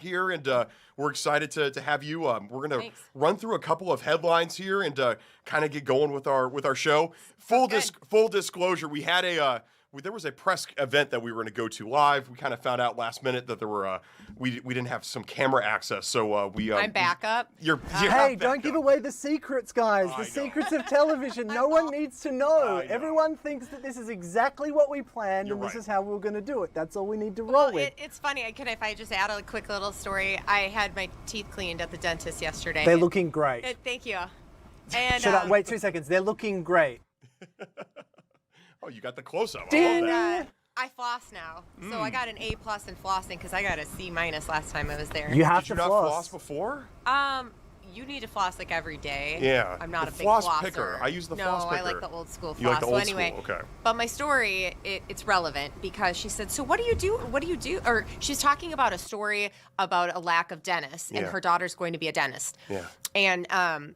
here, and we're excited to have you. We're going to run through a couple of headlines here and kind of get going with our show. Full disclosure, we had there was a press event that we were going to go to live. We kind of found out last minute that there were we didn't have some camera access, so we. I'm backup. Hey, don't give away the secrets, guys. The secrets of television. No one needs to know. Everyone thinks that this is exactly what we planned, and this is how we're going to do it. That's all we need to roll with. It's funny. If I just add a quick little story? I had my teeth cleaned at the dentist yesterday. They're looking great. Thank you. And Shut up. Wait 2 seconds. They're looking great. Oh, you got the close-up. I floss now. So I got an A+ in flossing because I got a C- last time I was there. You have Did to you not floss before? You need to floss like every day. Yeah. I'm not the a big floss flosser. picker. I use the floss picker. No, I like the old school floss. You like the old so anyway, school? Okay. But my story, it's relevant because she said, so what do you do? What do you do? Or she's talking about a story about a lack of dentists, and her daughter's going to be a dentist. Yeah. And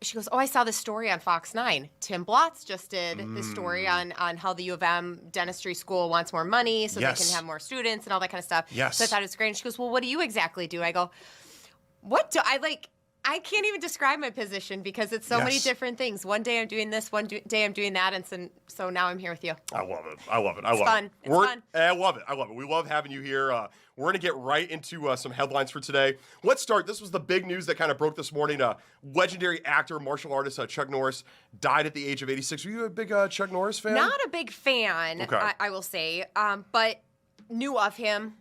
she goes, I saw this story on Fox 9. Tim Blotz just did this story on how the U of M dentistry school wants more money so they can have more students and all that kind of stuff. Yes. So I thought it was great. And she goes, well, what do you exactly do? I go, what do I like? I can't even describe my position because it's so many different things. One day I'm doing this, day I'm doing that, and so now I'm here with you. I love it. I love it. It's fun. It's fun. I love it. I love it. We love having you here. We're going to get right into some headlines for today. Let's start. This was the big news that kind of broke this morning. Legendary actor, martial artist Chuck Norris died at the age of 86. Are you a big Chuck Norris fan? Not a big fan, I will say, but knew of him.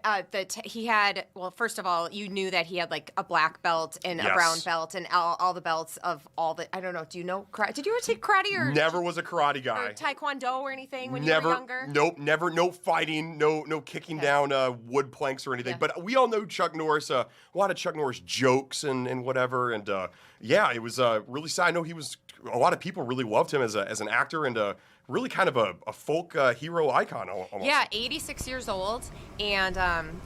That he had, well, first of all, you knew that he had like a black belt and a brown belt and all the belts of all the, I don't know, do you know, did you ever take karate or? Never was a karate guy. Or taekwondo or anything when you were younger? Nope, never, no fighting, no kicking down wood planks or anything. But we all know Chuck Norris, a lot of Chuck Norris jokes and whatever. And it was really sad. I know a lot of people really loved him as an actor and really kind of a folk hero icon almost. Yeah, 86 years old and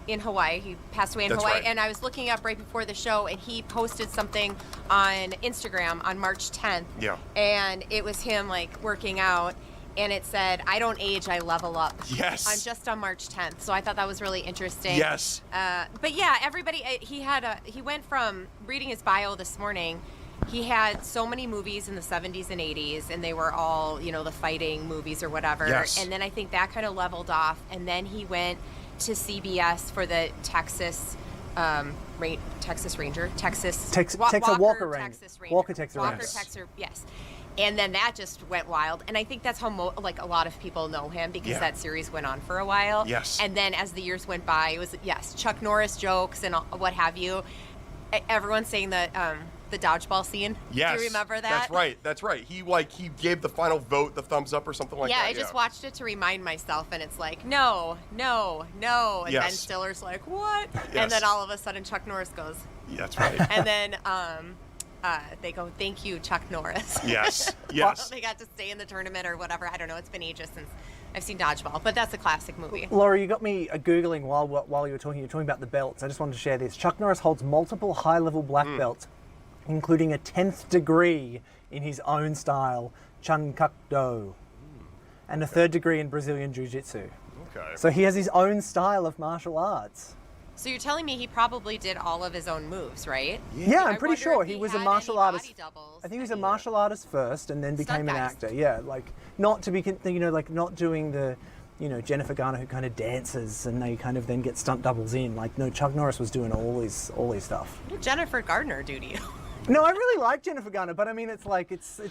in Hawaii. He passed away in Hawaii. Right. And I was looking up right before the show and he posted something on Instagram on March 10th. Yeah. And it was him like working out and it said, I don't age, I level up. Yes. I'm just on March 10th. So I thought that was really interesting. Yes. But yeah, everybody, he went from reading his bio this morning. He had so many movies in the 70s and 80s, and they were all, the fighting movies or whatever. Yes. And then I think that kind of leveled off. And then he went to CBS for the Texas Ranger. Walker Texas Ranger. Yes. And then that just went wild. And I think that's how a lot of people know him because that series went on for a while. Yes. And then as the years went by, it was, Chuck Norris jokes and what have you. Everyone's saying that the dodgeball scene. Yes. Do you remember that? That's right. He gave the final vote the thumbs up or something like that. Yeah, I just watched it to remind myself, and it's like, no. And Ben Stiller's like, what? Yes. And then all of a sudden Chuck Norris goes. Yeah, that's right. And then they go, thank you, Chuck Norris. Yes. They got to stay in the tournament or whatever. I don't know. It's been ages since I've seen Dodgeball, but that's a classic movie. Laura, you got me Googling while you were talking. You were talking about the belts. I just wanted to share this. Chuck Norris holds multiple high-level black belts, including a 10th degree in his own style, Chun Kuk Do, and a 3rd degree in Brazilian Jiu-Jitsu. Okay. So he has his own style of martial arts. So you're telling me he probably did all of his own moves, right? Yeah, I'm pretty sure he was a martial artist. I think he was a martial artist first, and then became an actor. Yeah, not to be, not doing the, Jennifer Garner who kind of dances and they kind of then get stunt doubles in. Chuck Norris was doing all his stuff. What did Jennifer Garner do to you? No, I really like Jennifer Garner, but I mean,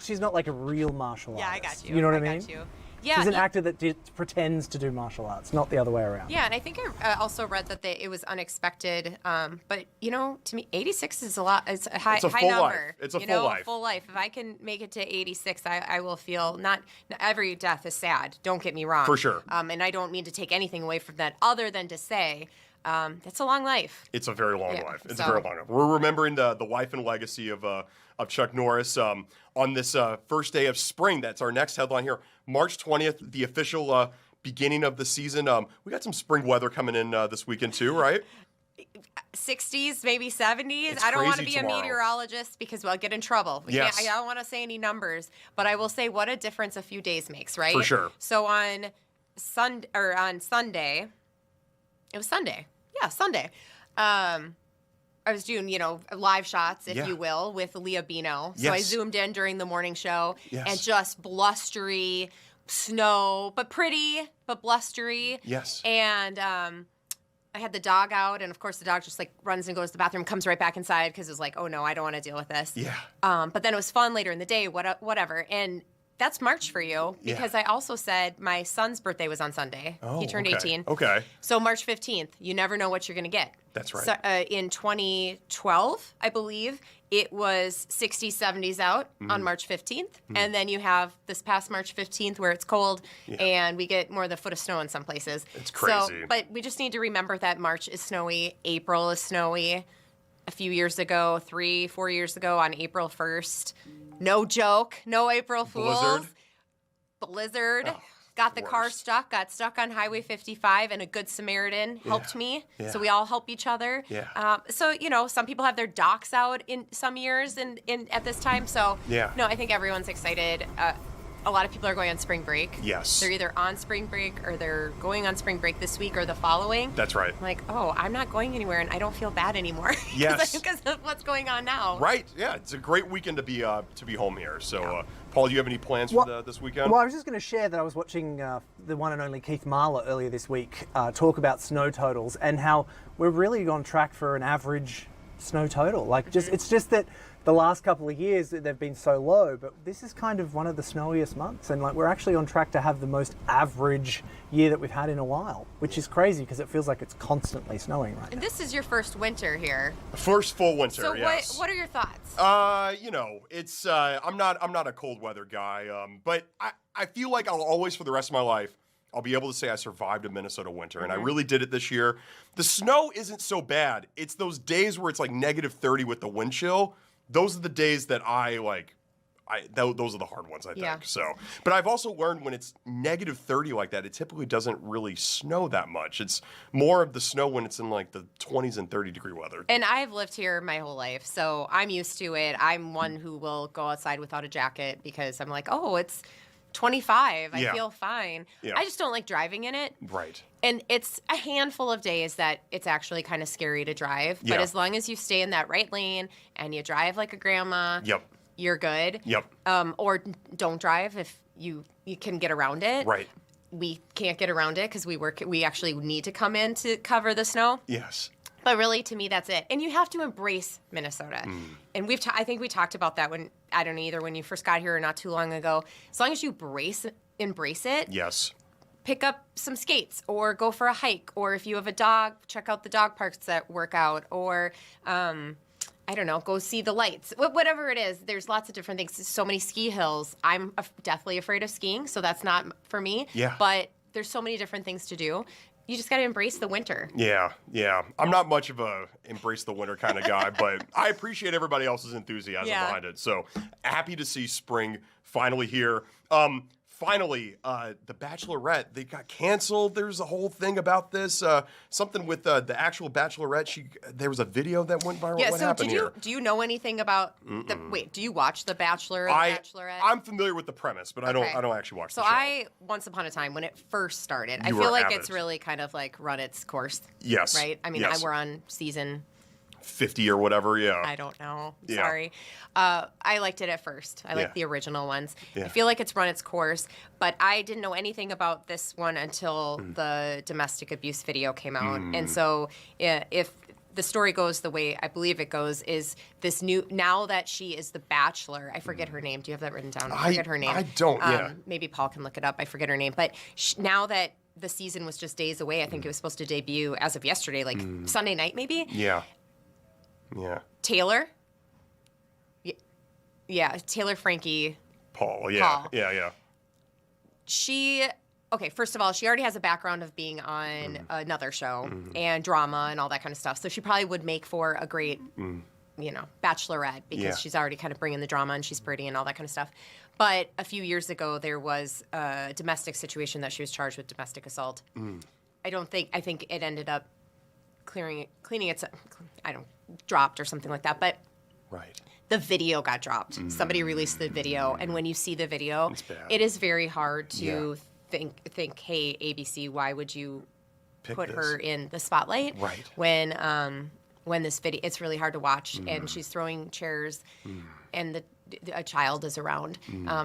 she's not like a real martial artist. Yeah, I got you. You know what I mean? Got you. Yeah, she's an actor that pretends to do martial arts, not the other way around. Yeah, and I think I also read that it was unexpected. But to me, 86 is a lot. It's a high number. Life. It's a full life. Full life. If I can make it to 86, I will feel not every death is sad. Don't get me wrong. For sure. And I don't mean to take anything away from that, other than to say. That's a long life. It's a very long life. It's a very long life. We're remembering the life and legacy of Chuck Norris on this first day of spring. That's our next headline here. March 20th, the official beginning of the season. We got some spring weather coming in this weekend too, right? 60s, maybe 70s. It's I don't want to crazy be tomorrow. a meteorologist because we'll get in trouble. I don't want to say any numbers, but I will say what a difference a few days makes, right? For sure. So on Sunday, it was Sunday. Yeah, Sunday. I was doing, live shots, if you will, with Leah Bino. So I zoomed in during the morning show and just blustery snow, but pretty, but blustery. Yes. And I had the dog out, and of course the dog just like runs and goes to the bathroom, comes right back inside because it's like, oh no, I don't want to deal with this. Yeah. But then it was fun later in the day, whatever. And that's March for you because I also said my son's birthday was on Sunday. Oh, he turned 18. Okay. So March 15th, you never know what you're going to get. That's right. So, in 2012, I believe, it was 60s, 70s out on March 15th. And then you have this past March 15th where it's cold and we get more than a foot of snow in some places. It's crazy. So, but we just need to remember that March is snowy, April is snowy. A few years ago, 3-4 years ago on April 1st, no joke, no April Fools. Blizzard. Oh, got the car stuck, got stuck on Highway 55, and a good Samaritan helped me. Yeah. So we all help each other. Yeah. So, some people have their docks out in some years and at this time. So, no, I think everyone's excited. A lot of people are going on spring break. Yes. They're either on spring break or they're going on spring break this week or the following. That's right. I'm like, oh, I'm not going anywhere and I don't feel bad anymore. Yes. Because of what's going on now. Right. Yeah. It's a great weekend to be home here. So, Paul, do you have any plans for this weekend? Well, I was just going to share that I was watching the one and only Keith Marler earlier this week talk about snow totals and how we're really on track for an average snow total. Like, it's just that the last couple of years they've been so low, but this is kind of one of the snowiest months, and like we're actually on track to have the most average year that we've had in a while, which is crazy because it feels like it's constantly snowing right now. And this is your first winter here. First full winter. So yes. what are your thoughts? It's I'm not a cold weather guy, but I feel like I'll always for the rest of my life I'll be able to say I survived a Minnesota winter, and I really did it this year. The snow isn't so bad. It's those days where it's like -30 with the wind chill. Those are the days that those are the hard ones, I think. So, but I've also learned when it's -30 like that, it typically doesn't really snow that much. It's more of the snow when it's in like the 20s and 30-degree weather. And I've lived here my whole life, so I'm used to it. I'm one who will go outside without a jacket because I'm like, oh, it's 25. I feel fine. Yeah. I just don't like driving in it. Right. And it's a handful of days that it's actually kind of scary to drive. But as long as you stay in that right lane and you drive like a grandma, you're good. Yep. Or don't drive if you can get around it. Right. We can't get around it because we actually need to come in to cover the snow. Yes. But really, to me, that's it. And you have to embrace Minnesota. And I think we talked about that when, I don't know, either when you first got here or not too long ago. As long as you embrace it. Yes. Pick up some skates or go for a hike. Or if you have a dog, check out the dog parks that work out. Or, I don't know, go see the lights. Whatever it is, there's lots of different things. So many ski hills. I'm deathly afraid of skiing, so that's not for me. Yeah. But there's so many different things to do. You just got to embrace the winter. Yeah. I'm not much of a embrace the winter kind of guy, but I appreciate everybody else's enthusiasm behind it. So happy to see spring finally here. Finally, The Bachelorette, they got canceled. There's a whole thing about this. Something with the actual Bachelorette. There was a video that went viral. Yeah, what so happened here? Do you know anything about do you watch The Bachelor or The Bachelorette? I'm familiar with the premise, but I don't actually watch the show. So once upon a time, when it first started, I feel like it's really kind of like run its course. Yes. Right? I mean, we're on season 50 or whatever, I don't know. Sorry. I liked it at first. I liked the original ones. I feel like it's run its course, but I didn't know anything about this one until the domestic abuse video came out. And so if the story goes the way I believe it goes, is this now that she is the Bachelor, I forget her name. Do you have that written down? I forget her name. I don't, Maybe Paul can look it up. I forget her name. But now that the season was just days away, I think it was supposed to debut as of yesterday, like Sunday night maybe. Yeah. Taylor? Yeah, Taylor Frankie. Paul. Yeah. Okay, first of all, she already has a background of being on another show and drama and all that kind of stuff. So she probably would make for a great, Bachelorette because she's already kind of bringing the drama and she's pretty and all that kind of stuff. But a few years ago, there was a domestic situation that she was charged with domestic assault. I think it ended up cleaning it, dropped or something like that. But the video got dropped. Somebody released the video, and when you see the video, it is very hard to think, hey, ABC, why would you put her in the spotlight. Right. When this video, it's really hard to watch, and she's throwing chairs, and a child is around.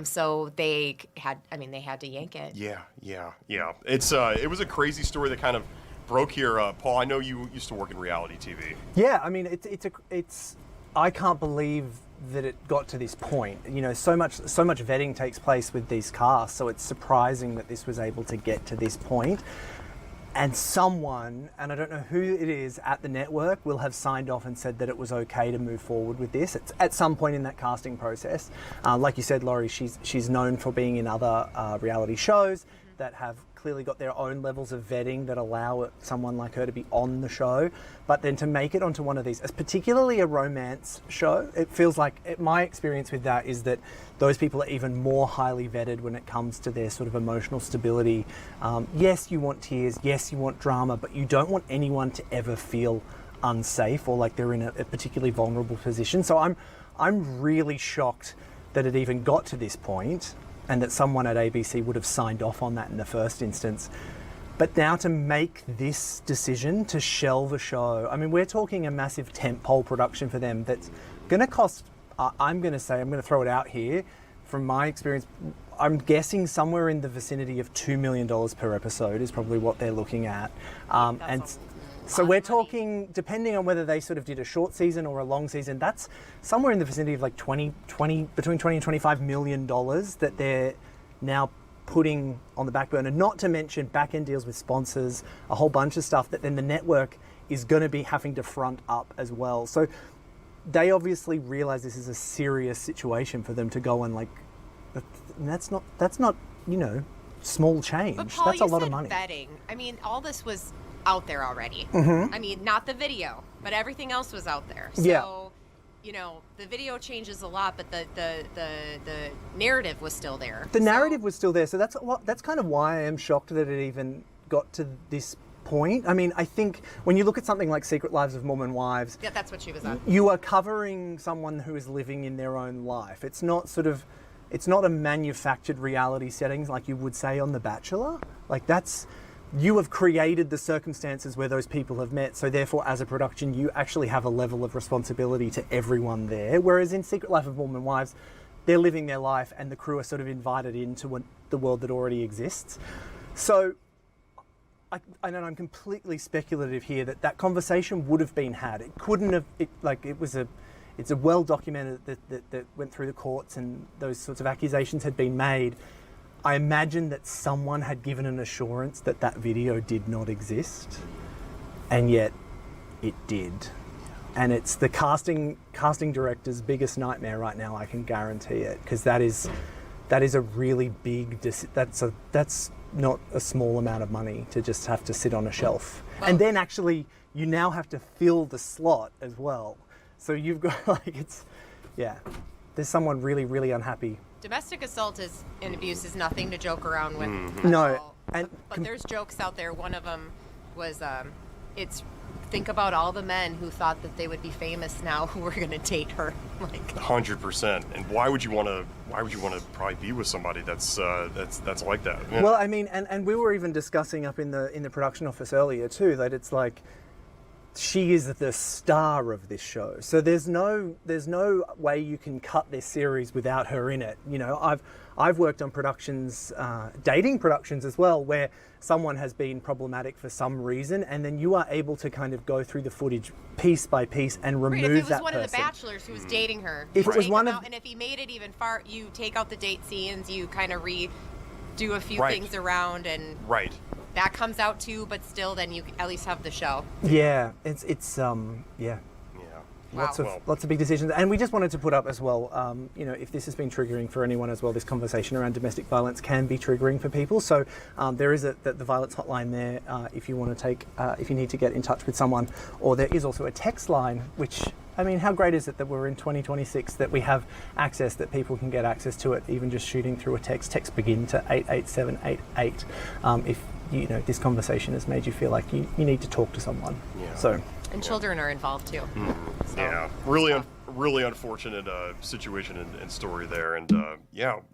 So they had to yank it. Yeah. It was a crazy story that kind of broke here. Paul, I know you used to work in reality TV. Yeah, I mean, it's I can't believe that it got to this point. You know, so much vetting takes place with these casts, so it's surprising that this was able to get to this point. And someone, and I don't know who it is at the network, will have signed off and said that it was okay to move forward with this. It's at some point in that casting process. Like you said, Laurie, she's known for being in other reality shows that have clearly got their own levels of vetting that allow someone like her to be on the show. But then to make it onto one of these, particularly a romance show, it feels like, my experience with that is that those people are even more highly vetted when it comes to their sort of emotional stability. Yes, you want tears, yes, you want drama, but you don't want anyone to ever feel unsafe or like they're in a particularly vulnerable position. So I'm really shocked that it even got to this point, and that someone at ABC would have signed off on that in the first instance. But now to make this decision to shelve a show, I mean, we're talking a massive tentpole production for them that's going to cost, I'm going to throw it out here, from my experience, I'm guessing somewhere in the vicinity of $2 million per episode is probably what they're looking at. So we're talking, depending on whether they sort of did a short season or a long season, that's somewhere in the vicinity of like between 20 and $25 million that they're now putting on the back burner, not to mention back-end deals with sponsors, a whole bunch of stuff that then the network is going to be having to front up as well. So they obviously realize this is a serious situation for them to go and like, that's not, small change. But Paul, that's a lot of money. Vetting. I mean, all this was out there already. I mean, not the video, but everything else was out there. So, the video changes a lot, but the narrative was still there. The narrative was still there. So that's kind of why I am shocked that it even got to this point. I mean, I think when you look at something like Secret Lives of Mormon Wives, yeah, that's what she was on. You are covering someone who is living in their own life. It's not a manufactured reality settings like you would say on The Bachelor. Like you have created the circumstances where those people have met, so therefore as a production you actually have a level of responsibility to everyone there. Whereas in Secret Life of Mormon Wives, they're living their life and the crew are sort of invited into the world that already exists. So I know I'm completely speculative here that conversation would have been had. It couldn't have, it's a well documented that went through the courts and those sorts of accusations had been made. I imagine that someone had given an assurance that video did not exist, and yet it did. And it's the casting director's biggest nightmare right now, I can guarantee it, because that is a really big, that's not a small amount of money to just have to sit on a shelf. Well, and then actually you now have to fill the slot as well. So you've got there's someone really, really unhappy. Domestic assault and abuse is nothing to joke around with. No. But there's jokes out there. One of them was, think about all the men who thought that they would be famous now who were going to date her. 100%. And why would you want to probably be with somebody that's like that? Yeah. Well, I mean, and we were even discussing up in the production office earlier too, that it's like, she is the star of this show. So there's no way you can cut this series without her in it. I've worked on productions, dating productions as well, where someone has been problematic for some reason, and then you are able to kind of go through the footage piece by piece and remove that person. If it was one of the bachelors who was dating her, if it was one of, and if he made it even far, you take out the date scenes, you kind of do a few things around, and that comes out too, but still then you at least have the show. Yeah, it's Lots of big decisions, and we just wanted to put up as well. If this has been triggering for anyone as well, this conversation around domestic violence can be triggering for people. So there is the violence hotline there if you want to if you need to get in touch with someone, or there is also a text line. Which, I mean, how great is it that we're in 2026 that we have access, that people can get access to it, even just shooting through a text. Text begin to 88788 if this conversation has made you feel like you need to talk to someone. And children are involved too. So, yeah, really really unfortunate situation and story there, and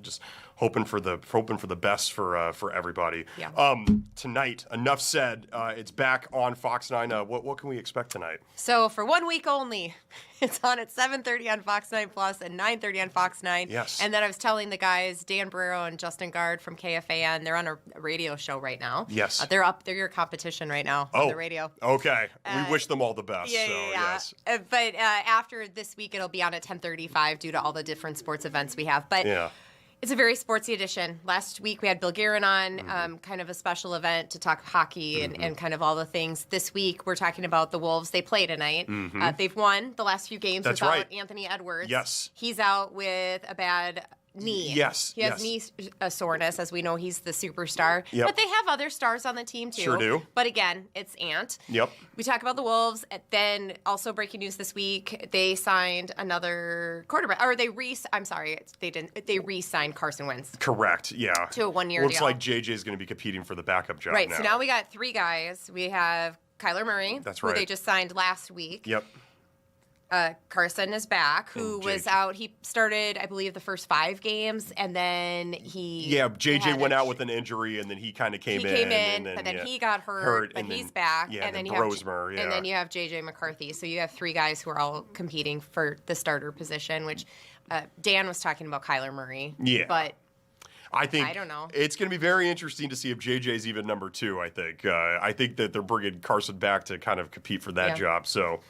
just hoping for the best for everybody. Yeah. Tonight, enough said. It's back on Fox 9. What can we expect tonight? So for 1 week only, it's on at 7:30 on Fox 9 Plus and 9:30 on Fox 9. Yes. And then I was telling the guys, Dan Barrero and Justin Gard from KFAN, they're on a radio show right now. Yes. They're your competition right now on the radio. Okay. We wish them all the best. Yeah. Yes. But after this week, it'll be on at 10:35 due to all the different sports events we have. But it's a very sportsy edition. Last week we had Bill Guerin on, kind of a special event to talk hockey and kind of all the things. This week we're talking about the Wolves. They play tonight. They've won the last few games without Anthony Edwards. Yes. He's out with a bad knee. Yes. He has knee soreness. As we know, he's the superstar. Yep. But they have other stars on the team, too. Sure do. But again, it's Ant. Yep. We talk about the Wolves. Then also breaking news this week, they signed another quarterback. Or they re-signed Carson Wentz. Correct, yeah. To a 1-year Looks deal. like JJ's going to be competing for the backup job Right, now. so now we got 3 guys. We have Kyler Murray, That's who right. they just signed last week. Yep. Carson is back, who was out. He started, I believe, the first 5 games, and then he JJ went out with an injury, and then he kind of came in. He came in, but then he got hurt, but he's back. Yeah, and then Brosmer, and then you have JJ McCarthy. So you have 3 guys who are all competing for the starter position, which Dan was talking about Kyler Murray. Yeah. But I don't know. It's going to be very interesting to see if JJ's even number 2, I think. I think that they're bringing Carson back to kind of compete for that job. So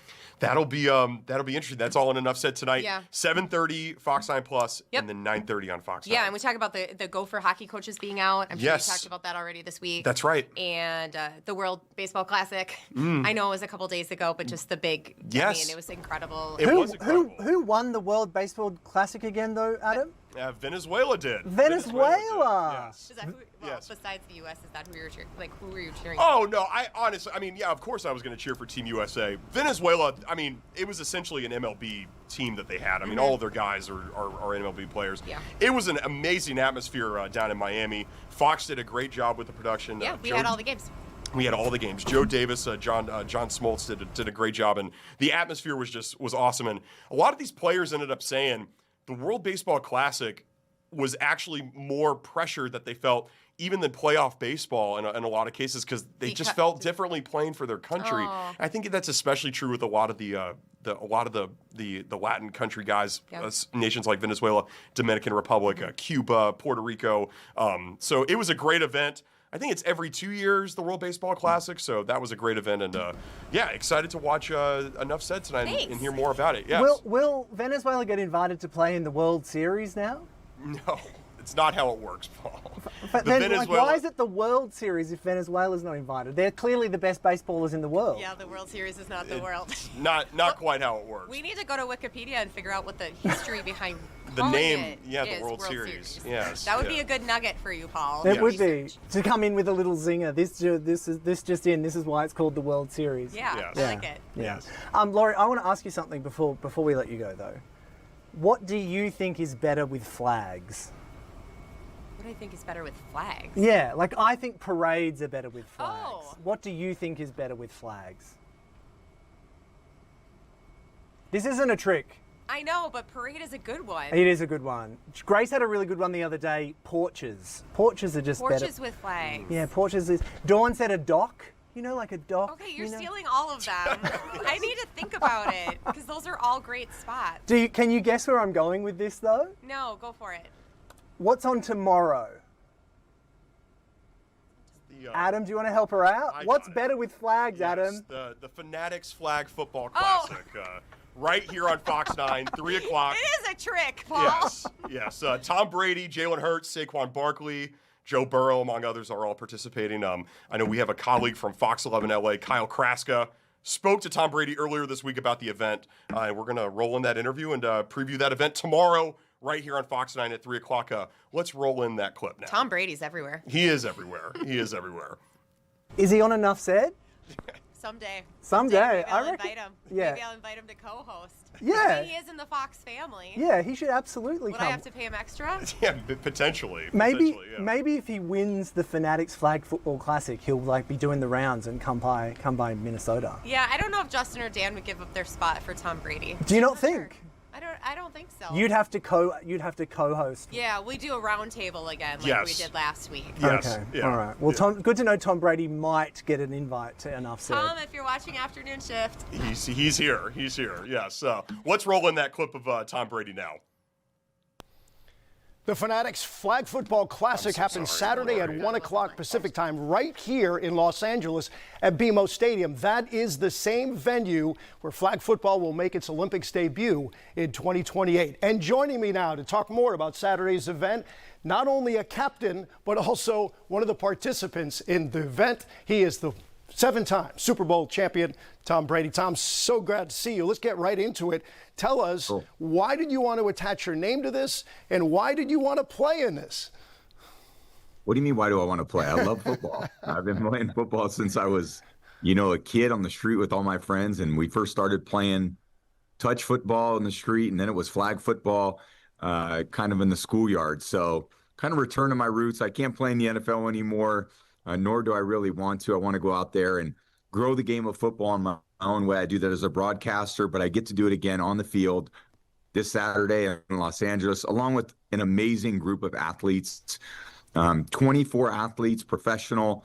that'll be interesting. That's all in Enough Said tonight. Yeah. 7:30 Fox 9 Plus, and then 9:30 on Fox 9. Yeah, and we talk about the Gopher hockey coaches being out. I'm sure we talked about that already this week. That's right. And the World Baseball Classic. I know it was a couple days ago, but just the big. Yes. I mean, it was incredible. It was incredible. Who won the World Baseball Classic again, though, Adam? Venezuela did. Venezuela. Yes. Is that who, besides the U.S., is that who you were cheering? Like, who were you cheering? Oh no, I honestly, of course I was going to cheer for Team USA. Venezuela, it was essentially an MLB team that they had. All of their guys are MLB players. Yeah. It was an amazing atmosphere down in Miami. Fox did a great job with the production. Yeah, we had all the games. We had all the games. Joe Davis, John Smoltz did a great job, and the atmosphere was awesome. And a lot of these players ended up saying the World Baseball Classic was actually more pressure that they felt even than playoff baseball in a lot of cases because they just felt differently playing for their country. I think that's especially true with a lot of the Latin country guys, nations like Venezuela, Dominican Republic, Cuba, Puerto Rico. So it was a great event. I think it's every 2 years, the World Baseball Classic, so that was a great event, and excited to watch Enough Said tonight and hear more about it. Yes. Will Venezuela get invited to play in the World Series now? No, it's not how it works, Paul. But then, why is it the World Series if Venezuela's not invited? They're clearly the best baseballers in the world. Yeah, the World Series is not the world. Not quite how it works. We need to go to Wikipedia and figure out what the history behind the name. The World Series. Yes, that would be a good nugget for you, Paul. It would be to come in with a little zinger. This is why it's called the World Series. Yeah, I like it. Yes. Laurie, I want to ask you something before we let you go though. What do you think is better with flags? What do I think is better with flags? Yeah, I think parades are better with flags. Oh. What do you think is better with flags? This isn't a trick. I know, but parade is a good one. It is a good one. Grace had a really good one the other day. Porches. Porches are just better. Porches with flags. Yeah, porches is. Dawn said a dock. Like a dock. Okay, you're stealing all of them. I need to think about it because those are all great spots. Can you guess where I'm going with this though? No, go for it. What's on tomorrow? Adam, do you want to help her out? What's better with flags, Adam? The Fanatics Flag Football Classic. Right here on Fox 9, 3 o'clock. It is a trick, Paul. Yes. Tom Brady, Jalen Hurts, Saquon Barkley, Joe Burrow, among others, are all participating. I know we have a colleague from Fox 11 LA, Kyle Kraska, spoke to Tom Brady earlier this week about the event. We're going to roll in that interview and preview that event tomorrow right here on Fox 9 at 3 o'clock. Let's roll in that clip now. Tom Brady's everywhere. He is everywhere. Is he on Enough Said? Someday. Maybe I'll invite him. Yeah. Maybe I'll invite him to co-host. Yeah. He is in the Fox family. Yeah, he should absolutely Would come. I have to pay him extra? Yeah, potentially. Maybe if he wins the Fanatics Flag Football Classic, he'll be doing the rounds and come by Minnesota. Yeah, I don't know if Justin or Dan would give up their spot for Tom Brady. Do you not think? I don't think so. You'd have to co-host. Yeah, we do a round table again like Yes. we did last week. Yes. Okay. Yeah. All right. Well, Tom, good to know Tom Brady might get an invite to Enough Said. Tom, if you're watching Afternoon Shift. He's here. He's here. Yes. Let's roll in that clip of Tom Brady now. The Fanatics Flag Football Classic happens Saturday at 1 o'clock Pacific time right here in Los Angeles at BMO Stadium. That is the same venue where flag football will make its Olympics debut in 2028. And joining me now to talk more about Saturday's event, not only a captain, but also one of the participants in the event. He is the 7-time Super Bowl champion, Tom Brady. Tom, so glad to see you. Let's get right into it. Tell us, why did you want to attach your name to this, and why did you want to play in this? What do you mean, why do I want to play? I love football. I've been playing football since I was, a kid on the street with all my friends, and we first started playing touch football in the street, and then it was flag football kind of in the schoolyard. So kind of return to my roots. I can't play in the NFL anymore. Nor do I really want to. I want to go out there and grow the game of football in my own way. I do that as a broadcaster, but I get to do it again on the field this Saturday in Los Angeles, along with an amazing group of athletes, 24 athletes, professional.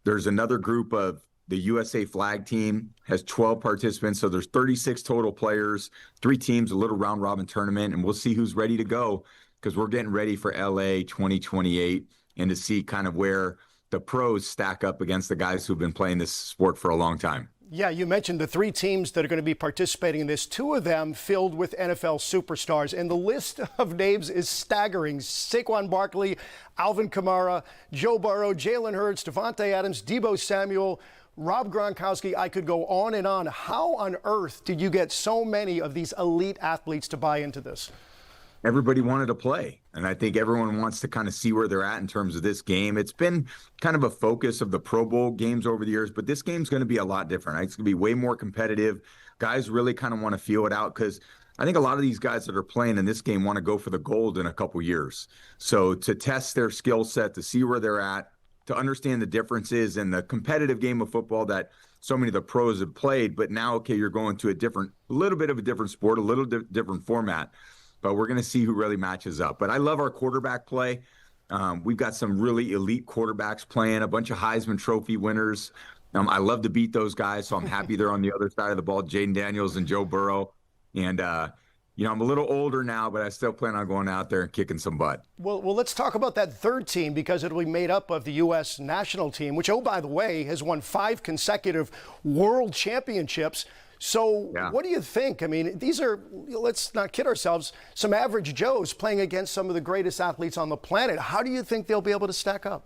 There's another group of the USA flag team has 12 participants. So there's 36 total players, 3 teams, a little round robin tournament, and we'll see who's ready to go because we're getting ready for LA 2028 and to see kind of where the pros stack up against the guys who've been playing this sport for a long time. Yeah, you mentioned the 3 teams that are going to be participating in this, 2 of them filled with NFL superstars. And the list of names is staggering. Saquon Barkley, Alvin Kamara, Joe Burrow, Jalen Hurts, Devontae Adams, Deebo Samuel, Rob Gronkowski. I could go on and on. How on earth did you get so many of these elite athletes to buy into this? Everybody wanted to play. And I think everyone wants to kind of see where they're at in terms of this game. It's been kind of a focus of the Pro Bowl games over the years, but this game's going to be a lot different. It's going to be way more competitive. Guys really kind of want to feel it out because I think a lot of these guys that are playing in this game want to go for the gold in a couple years. So to test their skill set, to see where they're at, to understand the differences in the competitive game of football that so many of the pros have played, but now, okay, you're going to a little bit of a different sport, a little different format. But we're going to see who really matches up. But I love our quarterback play. We've got some really elite quarterbacks playing, a bunch of Heisman Trophy winners. I love to beat those guys, so I'm happy they're on the other side of the ball, Jaden Daniels and Joe Burrow. And, I'm a little older now, but I still plan on going out there and kicking some butt. Well, let's talk about that third team because it'll be made up of the U.S. national team, which, oh, by the way, has won 5 consecutive world championships. So What do you think? I mean, these are, let's not kid ourselves, some average Joes playing against some of the greatest athletes on the planet. How do you think they'll be able to stack up?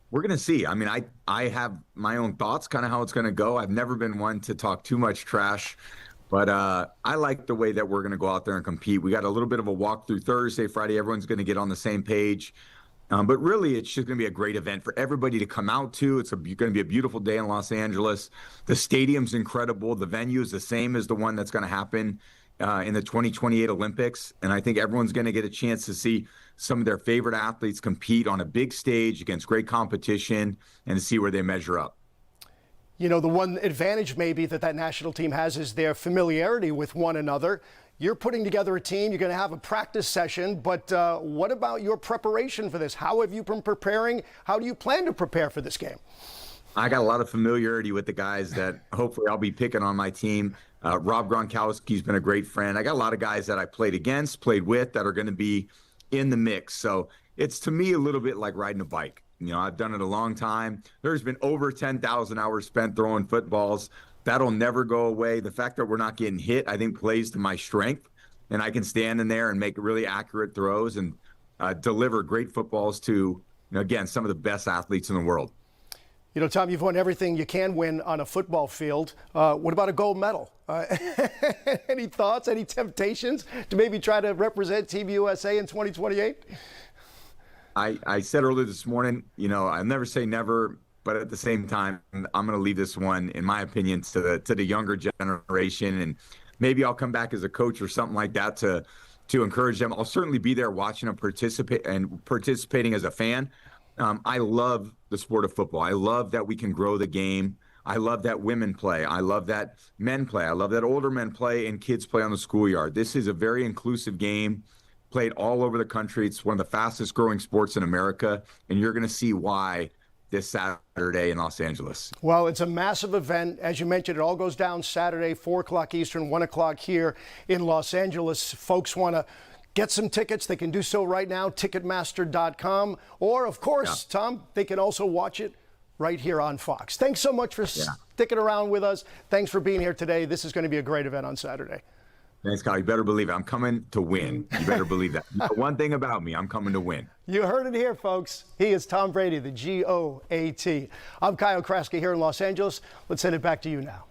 We're going to see. I mean, I have my own thoughts, kind of how it's going to go. I've never been one to talk too much trash, but I like the way that we're going to go out there and compete. We got a little bit of a walkthrough Thursday, Friday. Everyone's going to get on the same page. But really, it's just going to be a great event for everybody to come out to. It's going to be a beautiful day in Los Angeles. The stadium's incredible. The venue is the same as the one that's going to happen in the 2028 Olympics. And I think everyone's going to get a chance to see some of their favorite athletes compete on a big stage against great competition and to see where they measure up. The one advantage maybe that national team has is their familiarity with one another. You're putting together a team. You're going to have a practice session. But what about your preparation for this? How have you been preparing? How do you plan to prepare for this game? I got a lot of familiarity with the guys that hopefully I'll be picking on my team. Rob Gronkowski's been a great friend. I got a lot of guys that I played with that are going to be in the mix. So it's to me a little bit like riding a bike. I've done it a long time. There's been over 10,000 hours spent throwing footballs. That'll never go away. The fact that we're not getting hit, I think, plays to my strength. And I can stand in there and make really accurate throws and deliver great footballs to, again, some of the best athletes in the world. Tom, you've won everything you can win on a football field. What about a gold medal? Any thoughts, any temptations to maybe try to represent Team USA in 2028? I said earlier this morning, I'll never say never. But at the same time, I'm going to leave this one, in my opinion, to the younger generation. And maybe I'll come back as a coach or something like that to encourage them. I'll certainly be there watching them participating as a fan. I love the sport of football. I love that we can grow the game. I love that women play. I love that men play. I love that older men play and kids play on the schoolyard. This is a very inclusive game, played all over the country. It's one of the fastest growing sports in America, and you're going to see why this Saturday in Los Angeles. Well, it's a massive event. As you mentioned, it all goes down Saturday, 4 o'clock Eastern, 1 o'clock here in Los Angeles. Folks want to get some tickets. They can do so right now, Ticketmaster.com. Or, of course, Tom, they can also watch it right here on Fox. Thanks so much for sticking around with us. Thanks for being here today. This is going to be a great event on Saturday. Thanks, Kyle. You better believe it. I'm coming to win. You better believe that. One thing about me, I'm coming to win. You heard it here, folks. He is Tom Brady, the GOAT. I'm Kyle Kraska here in Los Angeles. Let's send it back to you now.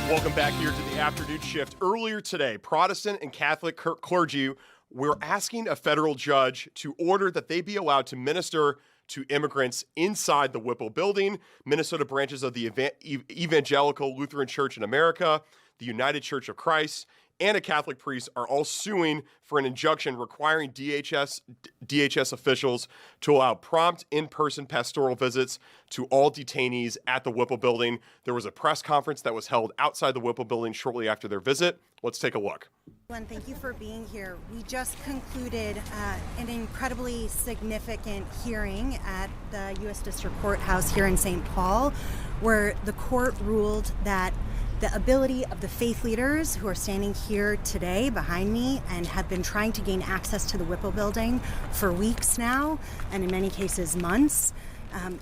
Welcome back here to the afternoon shift. Earlier today, Protestant and Catholic clergy were asking a federal judge to order that they be allowed to minister to immigrants inside the Whipple building. Minnesota branches of the Evangelical Lutheran Church in America, the United Church of Christ, and a Catholic priest are all suing for an injunction requiring DHS officials to allow prompt in-person pastoral visits to all detainees at the Whipple building. There was a press conference that was held outside the Whipple building shortly after their visit. Let's take a look. Thank you for being here. We just concluded an incredibly significant hearing at the U.S. District Courthouse here in St. Paul, where the court ruled that the ability of the faith leaders who are standing here today behind me and have been trying to gain access to the Whipple building for weeks now, and in many cases months,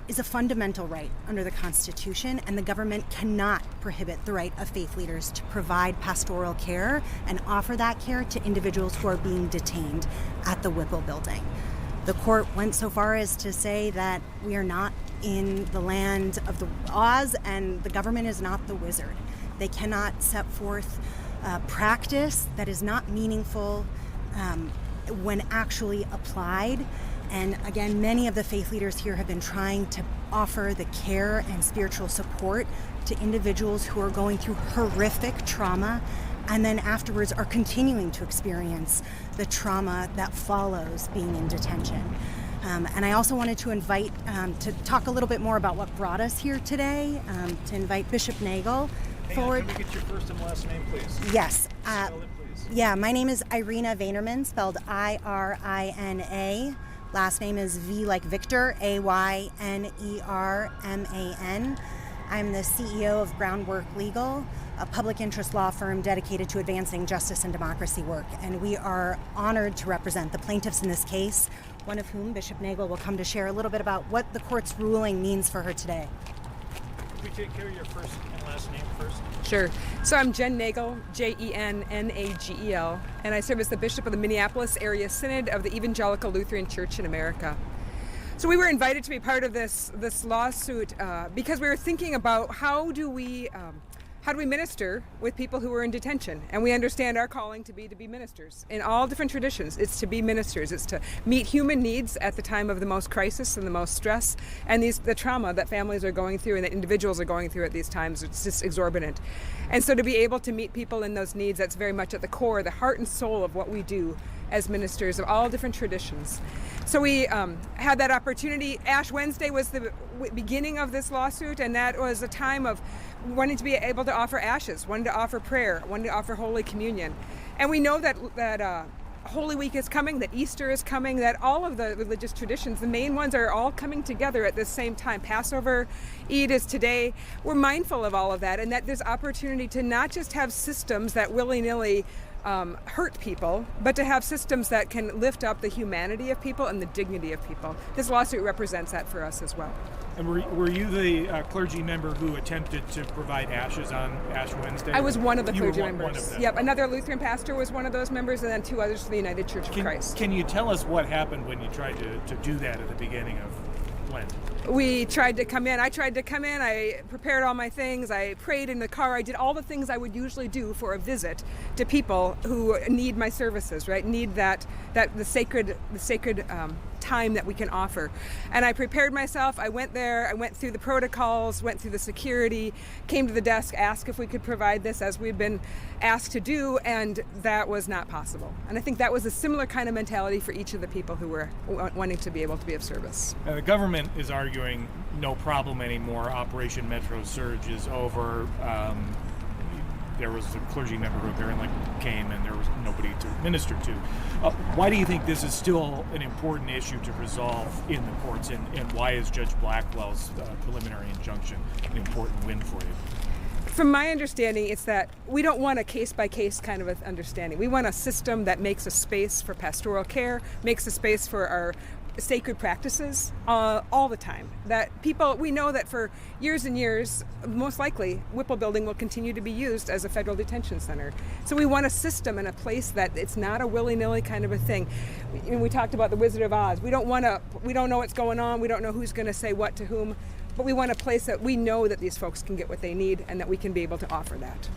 is a fundamental right under the Constitution, and the government cannot prohibit the right of faith leaders to provide pastoral care and offer that care to individuals who are being detained at the Whipple building. The court went so far as to say that we are not in the land of the Oz, and the government is not the wizard. They cannot set forth practice that is not meaningful when actually applied. And again, many of the faith leaders here have been trying to offer the care and spiritual support to individuals who are going through horrific trauma and then afterwards are continuing to experience the trauma that follows being in detention. And I also wanted to invite to talk a little bit more about what brought us here today, to invite Bishop Nagel forward. Can we get your first and last name, please? Yes. Spell it, please. Yeah, my name is Irina Vaynerman, spelled I-R-I-N-A. Last name is V like Victor, A-Y-N-E-R-M-A-N. I'm the CEO of Groundwork Legal, a public interest law firm dedicated to advancing justice and democracy work. And we are honored to represent the plaintiffs in this case, one of whom, Bishop Nagel, will come to share a little bit about what the court's ruling means for her today. Could we take care of your first and last name first? Sure. So I'm Jen Nagel, Jennagel, and I serve as the Bishop of the Minneapolis Area Synod of the Evangelical Lutheran Church in America. So we were invited to be part of this lawsuit because we were thinking about how do we minister with people who are in detention, and we understand our calling to be ministers in all different traditions. It's to be ministers. It's to meet human needs at the time of the most crisis and the most stress, and the trauma that families are going through and that individuals are going through at these times. It's just exorbitant, and so to be able to meet people in those needs, that's very much at the core, the heart and soul of what we do as ministers of all different traditions. So we had that opportunity. Ash Wednesday was the beginning of this lawsuit, and that was a time of wanting to be able to offer ashes, wanting to offer prayer, wanting to offer Holy Communion. And we know that Holy Week is coming, that Easter is coming, that all of the religious traditions, the main ones, are all coming together at the same time. Passover, Eid is today. We're mindful of all of that, and that there's opportunity to not just have systems that willy-nilly hurt people, but to have systems that can lift up the humanity of people and the dignity of people. This lawsuit represents that for us as well. And were you the clergy member who attempted to provide ashes on Ash Wednesday? I was one of the clergy members. One of them. Yep, another Lutheran pastor was one of those members, and then two others from the United Church of Christ. Can you tell us what happened when you tried to do that at the beginning of Lent? We tried to come in. I tried to come in. I prepared all my things. I prayed in the car. I did all the things I would usually do for a visit to people who need my services, right? Need the sacred time that we can offer. And I prepared myself. I went there. I went through the protocols, went through the security, came to the desk, asked if we could provide this as we've been asked to do, and that was not possible. And I think that was a similar kind of mentality for each of the people who were wanting to be able to be of service. The government is arguing no problem anymore. Operation Metro Surge is over. There was a clergy member who apparently came and there was nobody to minister to. Why do you think this is still an important issue to resolve in the courts, and why is Judge Blackwell's preliminary injunction an important win for you? From my understanding, it's that we don't want a case-by-case kind of understanding. We want a system that makes a space for pastoral care, makes a space for our sacred practices all the time. That we know that for years and years, most likely, Whipple Building will continue to be used as a federal detention center. So we want a system and a place that it's not a willy-nilly kind of a thing. We talked about the Wizard of Oz. We don't know what's going on. We don't know who's going to say what to whom. But we want a place that we know that these folks can get what they need and that we can be able to offer that.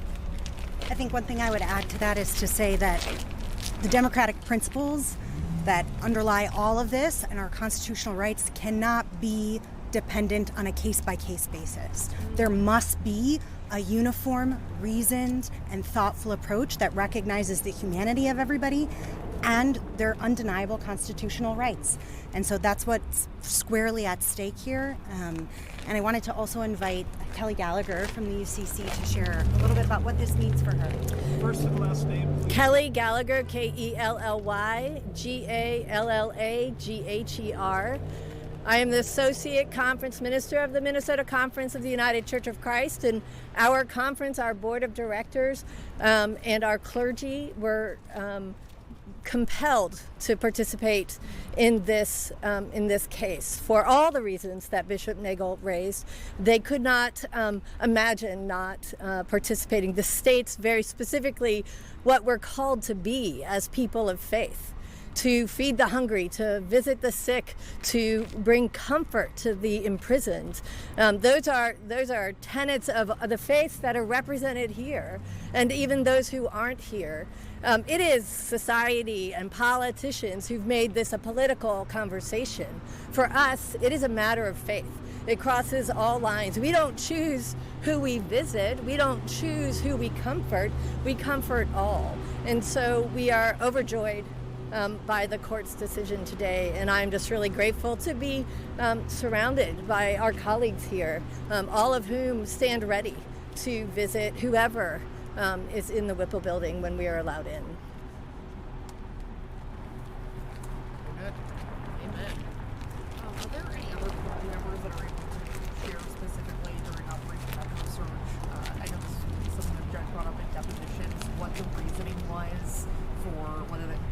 I think one thing I would add to that is to say that the democratic principles that underlie all of this and our constitutional rights cannot be dependent on a case-by-case basis. There must be a uniform, reasoned, and thoughtful approach that recognizes the humanity of everybody and their undeniable constitutional rights. And so that's what's squarely at stake here. And I wanted to also invite Kelly Gallagher from the UCC to share a little bit about what this means for her. First and last name, please. Kelly Gallagher, Kelly-Gallagher. I am the Associate Conference Minister of the Minnesota Conference of the United Church of Christ, and our conference, our board of directors, and our clergy were compelled to participate in this case for all the reasons that Bishop Nagel raised. They could not imagine not participating. The states very specifically what we're called to be as people of faith: to feed the hungry, to visit the sick, to bring comfort to the imprisoned. Those are tenets of the faith that are represented here, and even those who aren't here. It is society and politicians who've made this a political conversation. For us, it is a matter of faith. It crosses all lines. We don't choose who we visit. We don't choose who we comfort. We comfort all. And so we are overjoyed by the court's decision today, and I'm just really grateful to be surrounded by our colleagues here, all of whom stand ready to visit whoever is in the Whipple building when we are allowed in. Amen. Amen. Are there any other board members that are able to share specifically during Operation Metro Surge? I know something the judge brought up in depositions, what the reasoning was for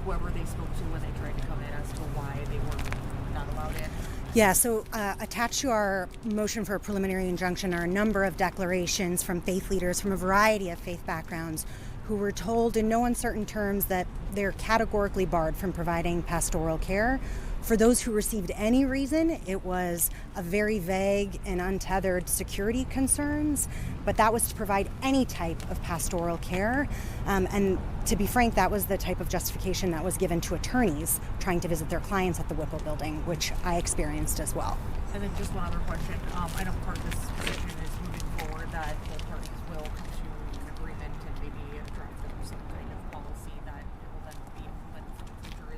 whoever they spoke to when they tried to come in as to why they were not allowed in? Yeah, so attached to our motion for a preliminary injunction are a number of declarations from faith leaders from a variety of faith backgrounds who were told in no uncertain terms that they're categorically barred from providing pastoral care. For those who received any reason, it was a very vague and untethered security concerns, but that was to provide any type of pastoral care. And to be frank, that was the type of justification that was given to attorneys trying to visit their clients at the Whipple building, which I experienced as well. And then just one other question. I know part of this position is moving forward that both parties will come to an agreement and maybe draft up some kind of policy that will then be implemented for the future.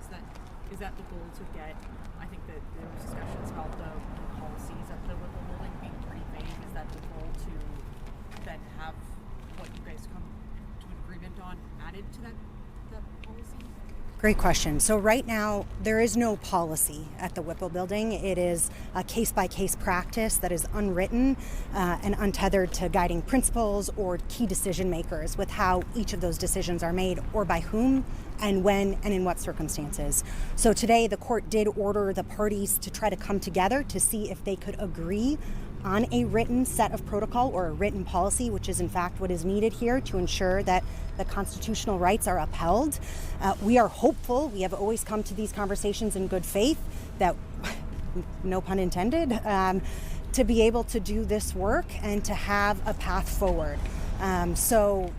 Is that the goal to get, I think that there was discussions about the policies at the Whipple building being pretty vague. Is that the goal to then have what you guys come to an agreement on added to that policy? Great question. So right now, there is no policy at the Whipple building. It is a case-by-case practice that is unwritten and untethered to guiding principles or key decision makers with how each of those decisions are made or by whom and when and in what circumstances. So today, the court did order the parties to try to come together to see if they could agree on a written set of protocol or a written policy, which is in fact what is needed here to ensure that the constitutional rights are upheld. We are hopeful, we have always come to these conversations in good faith, that, no pun intended, to be able to do this work and to have a path forward. So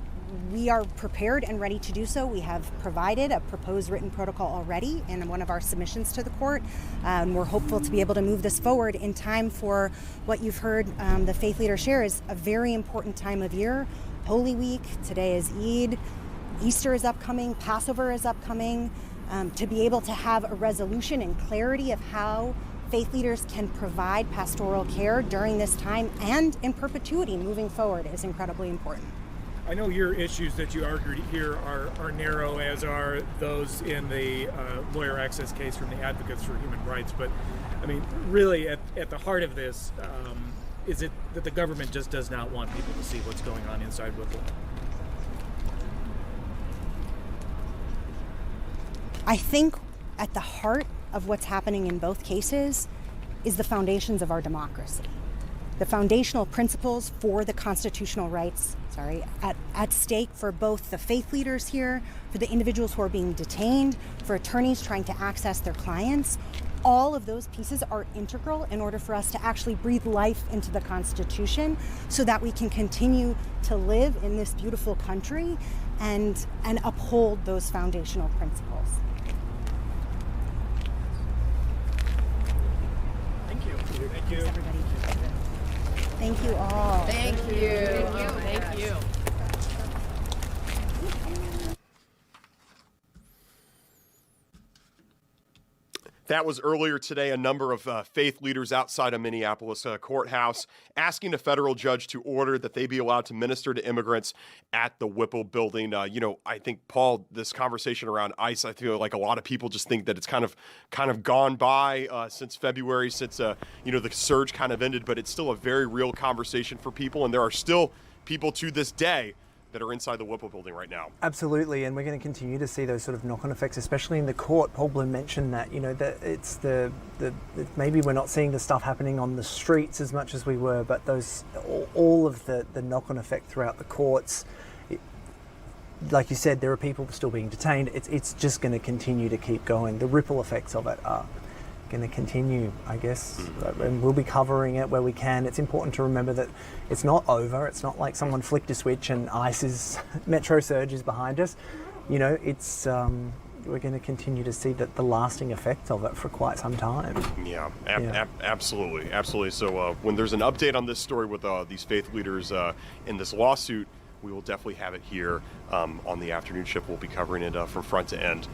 we are prepared and ready to do so. We have provided a proposed written protocol already in one of our submissions to the court. We're hopeful to be able to move this forward in time for what you've heard the faith leader share is a very important time of year. Holy Week, today is Eid, Easter is upcoming, Passover is upcoming. To be able to have a resolution and clarity of how faith leaders can provide pastoral care during this time and in perpetuity moving forward is incredibly important. I know your issues that you argued here are narrow, as are those in the lawyer access case from the Advocates for Human Rights. But, I mean, really at the heart of this, is it that the government just does not want people to see what's going on inside Whipple? I think at the heart of what's happening in both cases is the foundations of our democracy. The foundational principles for the constitutional rights, at stake for both the faith leaders here, for the individuals who are being detained, for attorneys trying to access their clients. All of those pieces are integral in order for us to actually breathe life into the Constitution so that we can continue to live in this beautiful country and uphold those foundational principles. Thank you. Thank you. Thanks, everybody. Thank you all. Thank you. Thank you. That was earlier today. A number of faith leaders outside a Minneapolis courthouse asking a federal judge to order that they be allowed to minister to immigrants at the Whipple building. I think, Paul, this conversation around ICE, I feel like a lot of people just think that it's kind of gone by since February, since the surge kind of ended. But it's still a very real conversation for people, and there are still people to this day that are inside the Whipple building right now. Absolutely, and we're going to continue to see those sort of knock-on effects, especially in the court. Paul Bloom mentioned that, that it's maybe we're not seeing the stuff happening on the streets as much as we were, but all of the knock-on effect throughout the courts. Like you said, there are people still being detained. It's just going to continue to keep going. The ripple effects of it are going to continue, I guess, and we'll be covering it where we can. It's important to remember that it's not over. It's not like someone flicked a switch and ICE's Metro Surge is behind us. It's we're going to continue to see the lasting effects of it for quite some time. Yeah, absolutely. So when there's an update on this story with these faith leaders in this lawsuit, we will definitely have it here on the afternoon shift. We'll be covering it from front to end.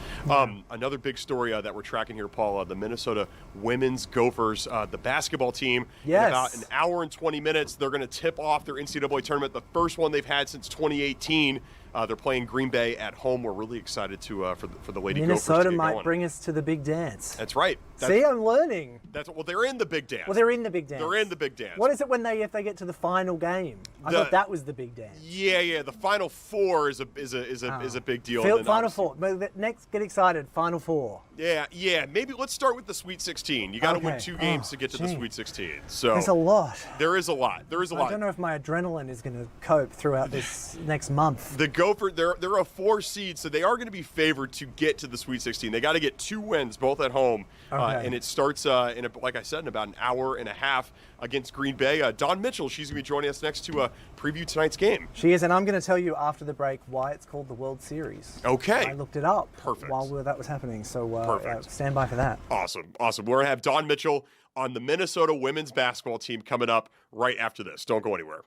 Another big story that we're tracking here, Paul, the Minnesota women's Gophers, the basketball team. Yes. In about an hour and 20 minutes, they're going to tip off their NCAA tournament, the first one they've had since 2018. They're playing Green Bay at home. We're really excited for the Lady Gophers to Minnesota get might going. bring us to the big dance. That's right. See, I'm learning. Well, they're in the big dance. Well, they're in the big dance. They're in the big dance. What is it if they get to the final game? I thought that was the big dance. Yeah. The Final Four is a big deal. Final Four. But next, get excited. Final Four. Yeah. Maybe let's start with the Sweet 16. You got to win 2 games to get to the Sweet 16. So there's a lot. There is a lot. I don't know if my adrenaline is going to cope throughout this next month. The Gophers, they're a 4 seed, so they are going to be favored to get to the Sweet 16. They got to get 2 wins, both at home, and it starts like I said, in about an hour and a half against Green Bay. Dawn Mitchell, she's going to be joining us next to preview tonight's game. She is, and I'm going to tell you after the break why it's called the World Series. Okay. I looked it up. Perfect. While that was happening, so Perfect. Stand by for that. Awesome. We're going to have Dawn Mitchell on the Minnesota women's basketball team coming up right after this. Don't go anywhere.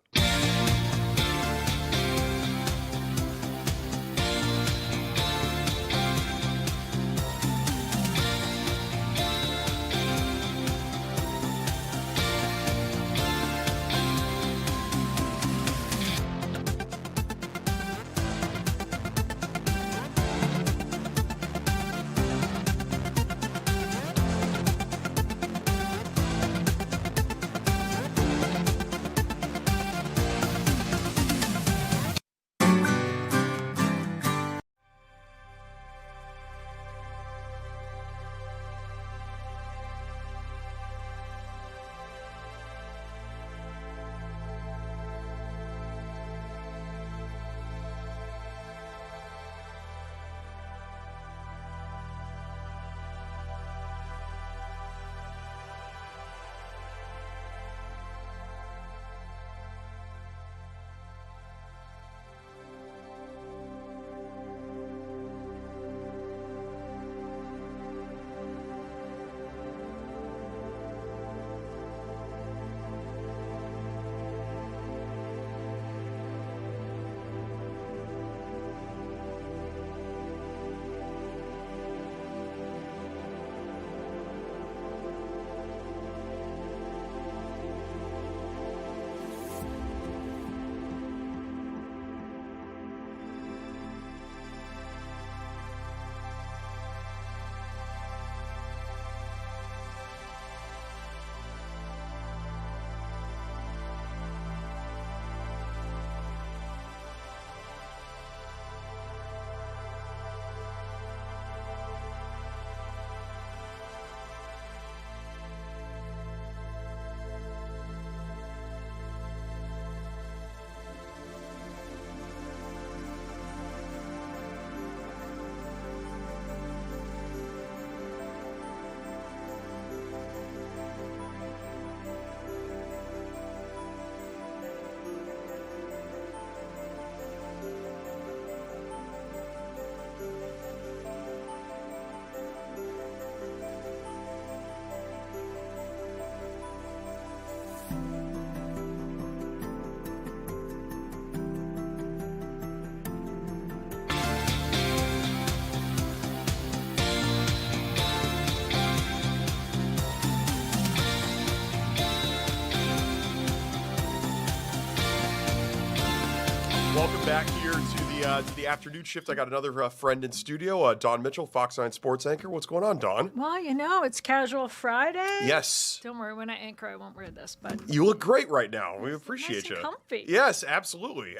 Welcome back here to the afternoon shift. I got another friend in studio, Dawn Mitchell, Fox 9 sports anchor. What's going on, Dawn? Well, it's Casual Friday. Yes. Don't worry, when I anchor, I won't wear this, but you look great right now. We appreciate nice and comfy. Yes, absolutely.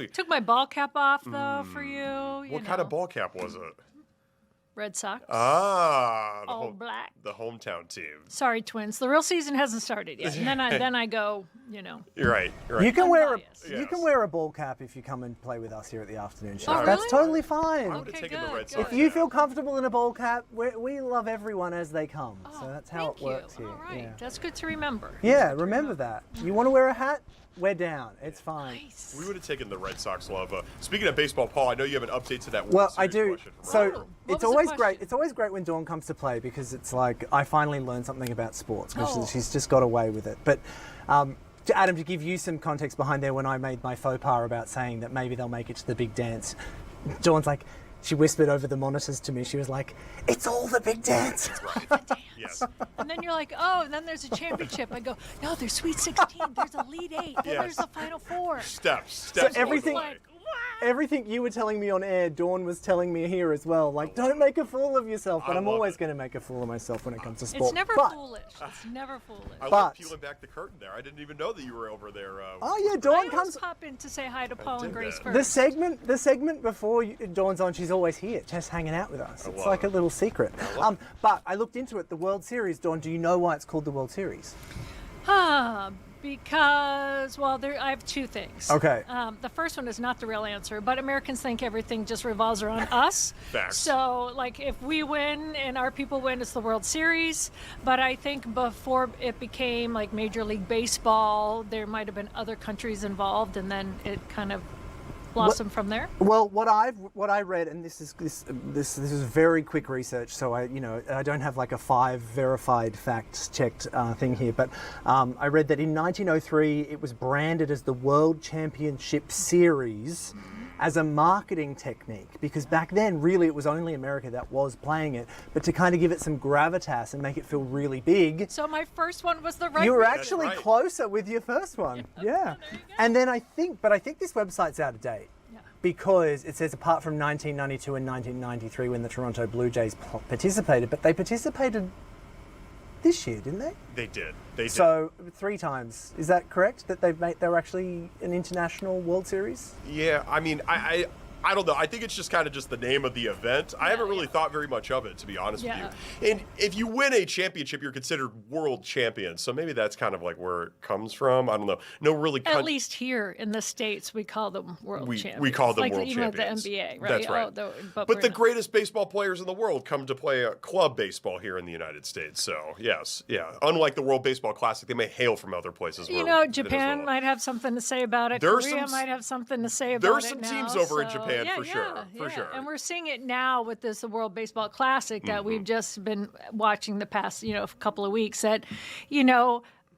Took my ball cap off though for you. What kind of ball cap was it? Red Sox. All black. The hometown team. Sorry, Twins. The real season hasn't started yet. And then I go, You're right. You can wear a ball cap if you come and play with us here at the afternoon show. Oh, really? That's totally fine. I would have taken the Red If Sox. you feel comfortable in a ball cap, we love everyone as they come. So that's how it works here. All right. Yeah. That's good to remember. Yeah, remember that. You want to wear a hat? We're down. It's fine. Nice. We would have taken the Red Sox love. Speaking of baseball, Paul, I know you have an update to that World Well, Series I do. question from So earlier. it's was always great. It's always great when Dawn comes to play because it's like I finally learned something about sports because she's just got away with it. But to Adam, to give you some context behind there, when I made my faux pas about saying that maybe they'll make it to the big dance, Dawn's like, she whispered over the monitors to me. She was like, "It's all the big dance." Right. Yes. And then you're like, "Oh," and then there's a championship. I go, "No, there's Sweet 16. There's Elite 8. Then there's the Final 4." Steps. So everything you were telling me on air, Dawn was telling me here as well. Like, don't make a fool of yourself. But I'm always going to make a fool of myself when it comes to sport. It's never foolish. It's never foolish. I love peeling back the curtain there. I didn't even know that you were over there. Dawn comes. Pop in to say hi to Paul and Grace first. The segment before Dawn's on, she's always here, just hanging out with us. It's like a little secret. But I looked into it. The World Series, Dawn. Do you know why it's called the World Series? Because, I have two things. Okay. The first one is not the real answer, but Americans think everything just revolves around us. Facts. So, like, if we win and our people win, it's the World Series. But I think before it became, like, Major League Baseball, there might have been other countries involved, and then it kind of blossom from there? Well, what I read, and this is very quick research, so I don't have like a 5 verified facts checked thing here, but I read that in 1903 it was branded as the World Championship Series as a marketing technique, because back then really it was only America that was playing it, but to kind of give it some gravitas and make it feel really big. So my first one was the right. You were actually closer with your first one. Yeah. And then I think this website's out of date. Yeah. Because it says apart from 1992 and 1993 when the Toronto Blue Jays participated, but they participated this year, didn't they? They did. They did. So 3 times. Is that correct? That they were actually an international World Series? Yeah, I mean, I don't know. I think it's just kind of just the name of the event. I haven't really thought very much of it, to be honest with you. And if you win a championship, you're considered world champion. So maybe that's kind of like where it comes from. I don't know. No, really. At least here in the States, we call them world champions. We call them like world even champions. Even the NBA, right? That's right. But the greatest baseball players in the world come to play club baseball here in the United States. So, yes, yeah. Unlike the World Baseball Classic, they may hail from other places. Japan might have something to say about it. Korea might have something to say about it. There are some teams over in Japan for sure. For sure. And we're seeing it now with the World Baseball Classic that we've just been watching the past, couple of weeks that,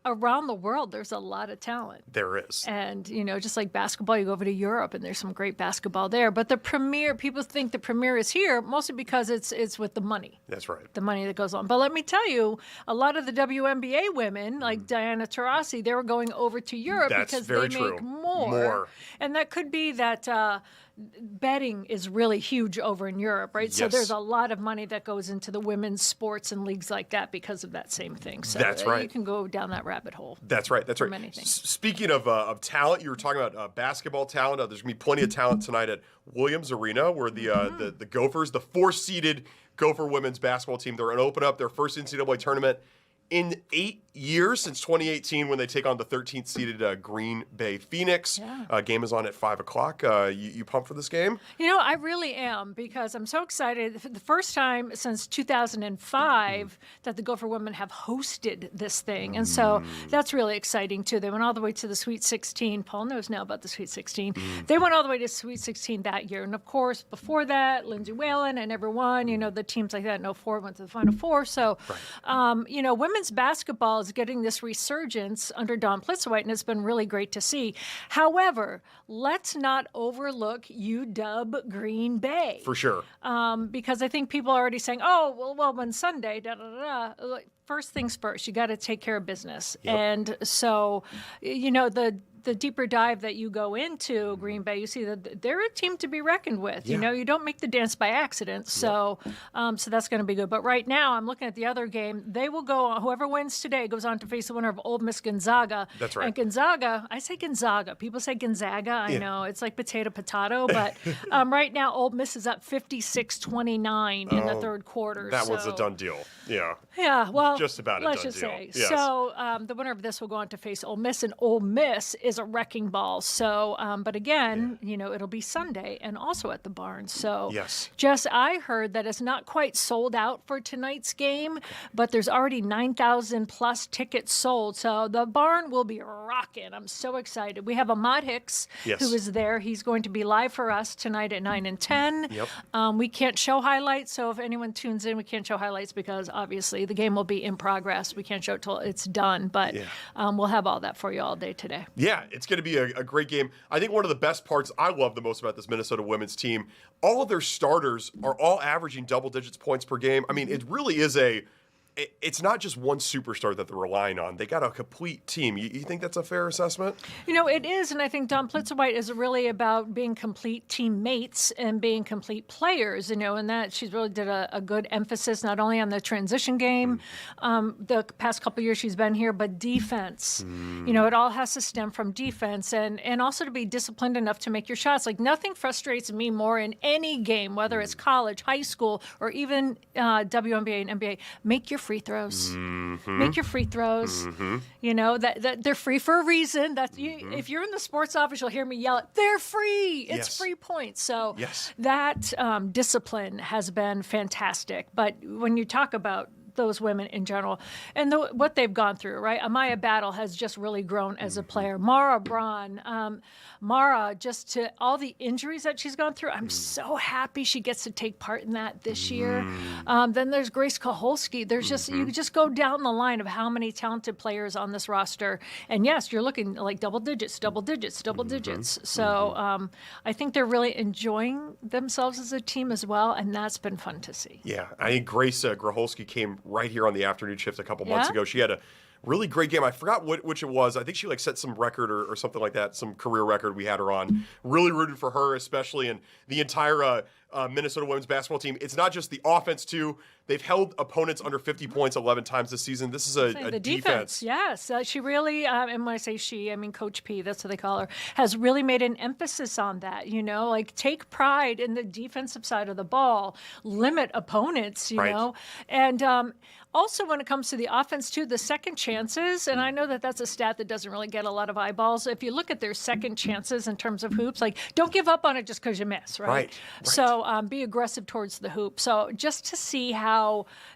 around the world, there's a lot of talent. There is. And, just like basketball, you go over to Europe and there's some great basketball there. But the premier, people think the premier is here mostly because it's with the money. That's right. The money that goes on. But let me tell you, a lot of the WNBA women, like Diana Taurasi, they were going over to Europe because they make more. And that could be that betting is really huge over in Europe, right? Yes. So there's a lot of money that goes into the women's sports and leagues like that because of that same thing. So that's right. You can go down that rabbit hole. That's right. That's right. Many things. Speaking of talent, you were talking about basketball talent. There's going to be plenty of talent tonight at Williams Arena, where the Gophers, the 4-seeded Gopher women's basketball team, they're going to open up their first NCAA tournament in 8 years, since 2018 when they take on the 13th seeded Green Bay Phoenix. Yeah. Game is on at 5 o'clock. You pumped for this game? I really am, because I'm so excited. The first time since 2005 that the Gopher women have hosted this thing. And so that's really exciting too. They went all the way to the Sweet 16. Paul knows now about the Sweet 16. They went all the way to Sweet 16 that year. And of course, before that, Lindsay Whalen and everyone, the teams like that in 04 went to the Final Four. So, women's basketball is getting this resurgence under Dawn Plitzuweit, and it's been really great to see. However, let's not overlook UW Green Bay. For sure. Because I think people are already saying, when Sunday, da-da-da-da. First things first, you got to take care of business. Yep. And so, the deeper dive that you go into Green Bay, you see that they're a team to be reckoned with. Yeah. You don't make the dance by accident. So so that's going to be good. But right now, I'm looking at the other game. They will go, whoever wins today goes on to face the winner of Ole Miss Gonzaga. That's right. And Gonzaga, I say Gonzaga. People say Gonzaga. I know. It's like potato. But right now, Ole Miss is up 56-29 in the third quarter. That was a done deal. Yeah. Yeah, well, just about let's a done just deal. say. Yes. So the winner of this will go on to face Ole Miss, and Ole Miss is is a wrecking ball. So, but again, it'll be Sunday and also at the barn. So, yes. Jess, I heard that it's not quite sold out for tonight's game, but there's already 9,000 plus tickets sold. So the barn will be rocking. I'm so excited. We have Ahmad Hicks, who is there. He's going to be live for us tonight at 9 and 10. Yep. We can't show highlights, so if anyone tunes in, we can't show highlights because obviously the game will be in progress. We can't show it till it's done, but we'll have all that for you all day today. Yeah, it's going to be a great game. I think one of the best parts I love the most about this Minnesota women's team, all of their starters are all averaging double digits points per game. I mean, it really is it's not just one superstar that they're relying on. They got a complete team. You think that's a fair assessment? It is, and I think Dawn Plitzowite is really about being complete teammates and being complete players, and that she's really did a good emphasis not only on the transition game the past couple of years she's been here, but defense. It all has to stem from defense and also to be disciplined enough to make your shots. Like, nothing frustrates me more in any game, whether it's college, high school, or even WNBA and NBA. Make your free throws. Make your free throws. That they're free for a reason. If you're in the sports office, you'll hear me yell it. They're free. It's free points. So that discipline has been fantastic. But when you talk about those women in general and what they've gone through, right? Amaya Battle has just really grown as a player. Mara Braun, Mara, just to all the injuries that she's gone through, I'm so happy she gets to take part in that this year. Then there's Grace Kaholski. There's just, you just go down the line of how many talented players on this roster. And yes, you're looking like double digits. So I think they're really enjoying themselves as a team as well. And that's been fun to see. Yeah, I think Grace Graholski came right here on the afternoon shift a couple months ago. She had a really great game. I forgot which it was. I think she set some record or something like that, some career record we had her on. Really rooted for her, especially, and the entire Minnesota women's basketball team. It's not just the offense, too. They've held opponents under 50 points 11 times this season. This is a defense. Yes. She really, and when I say she, I mean Coach P, that's what they call her, has really made an emphasis on that, take pride in the defensive side of the ball, limit opponents, you know. And also when it comes to the offense, too, the second chances, and I know that that's a stat that doesn't really get a lot of eyeballs. If you look at their second chances in terms of hoops, don't give up on it just because you miss, right? So be aggressive towards the hoop. So just to see how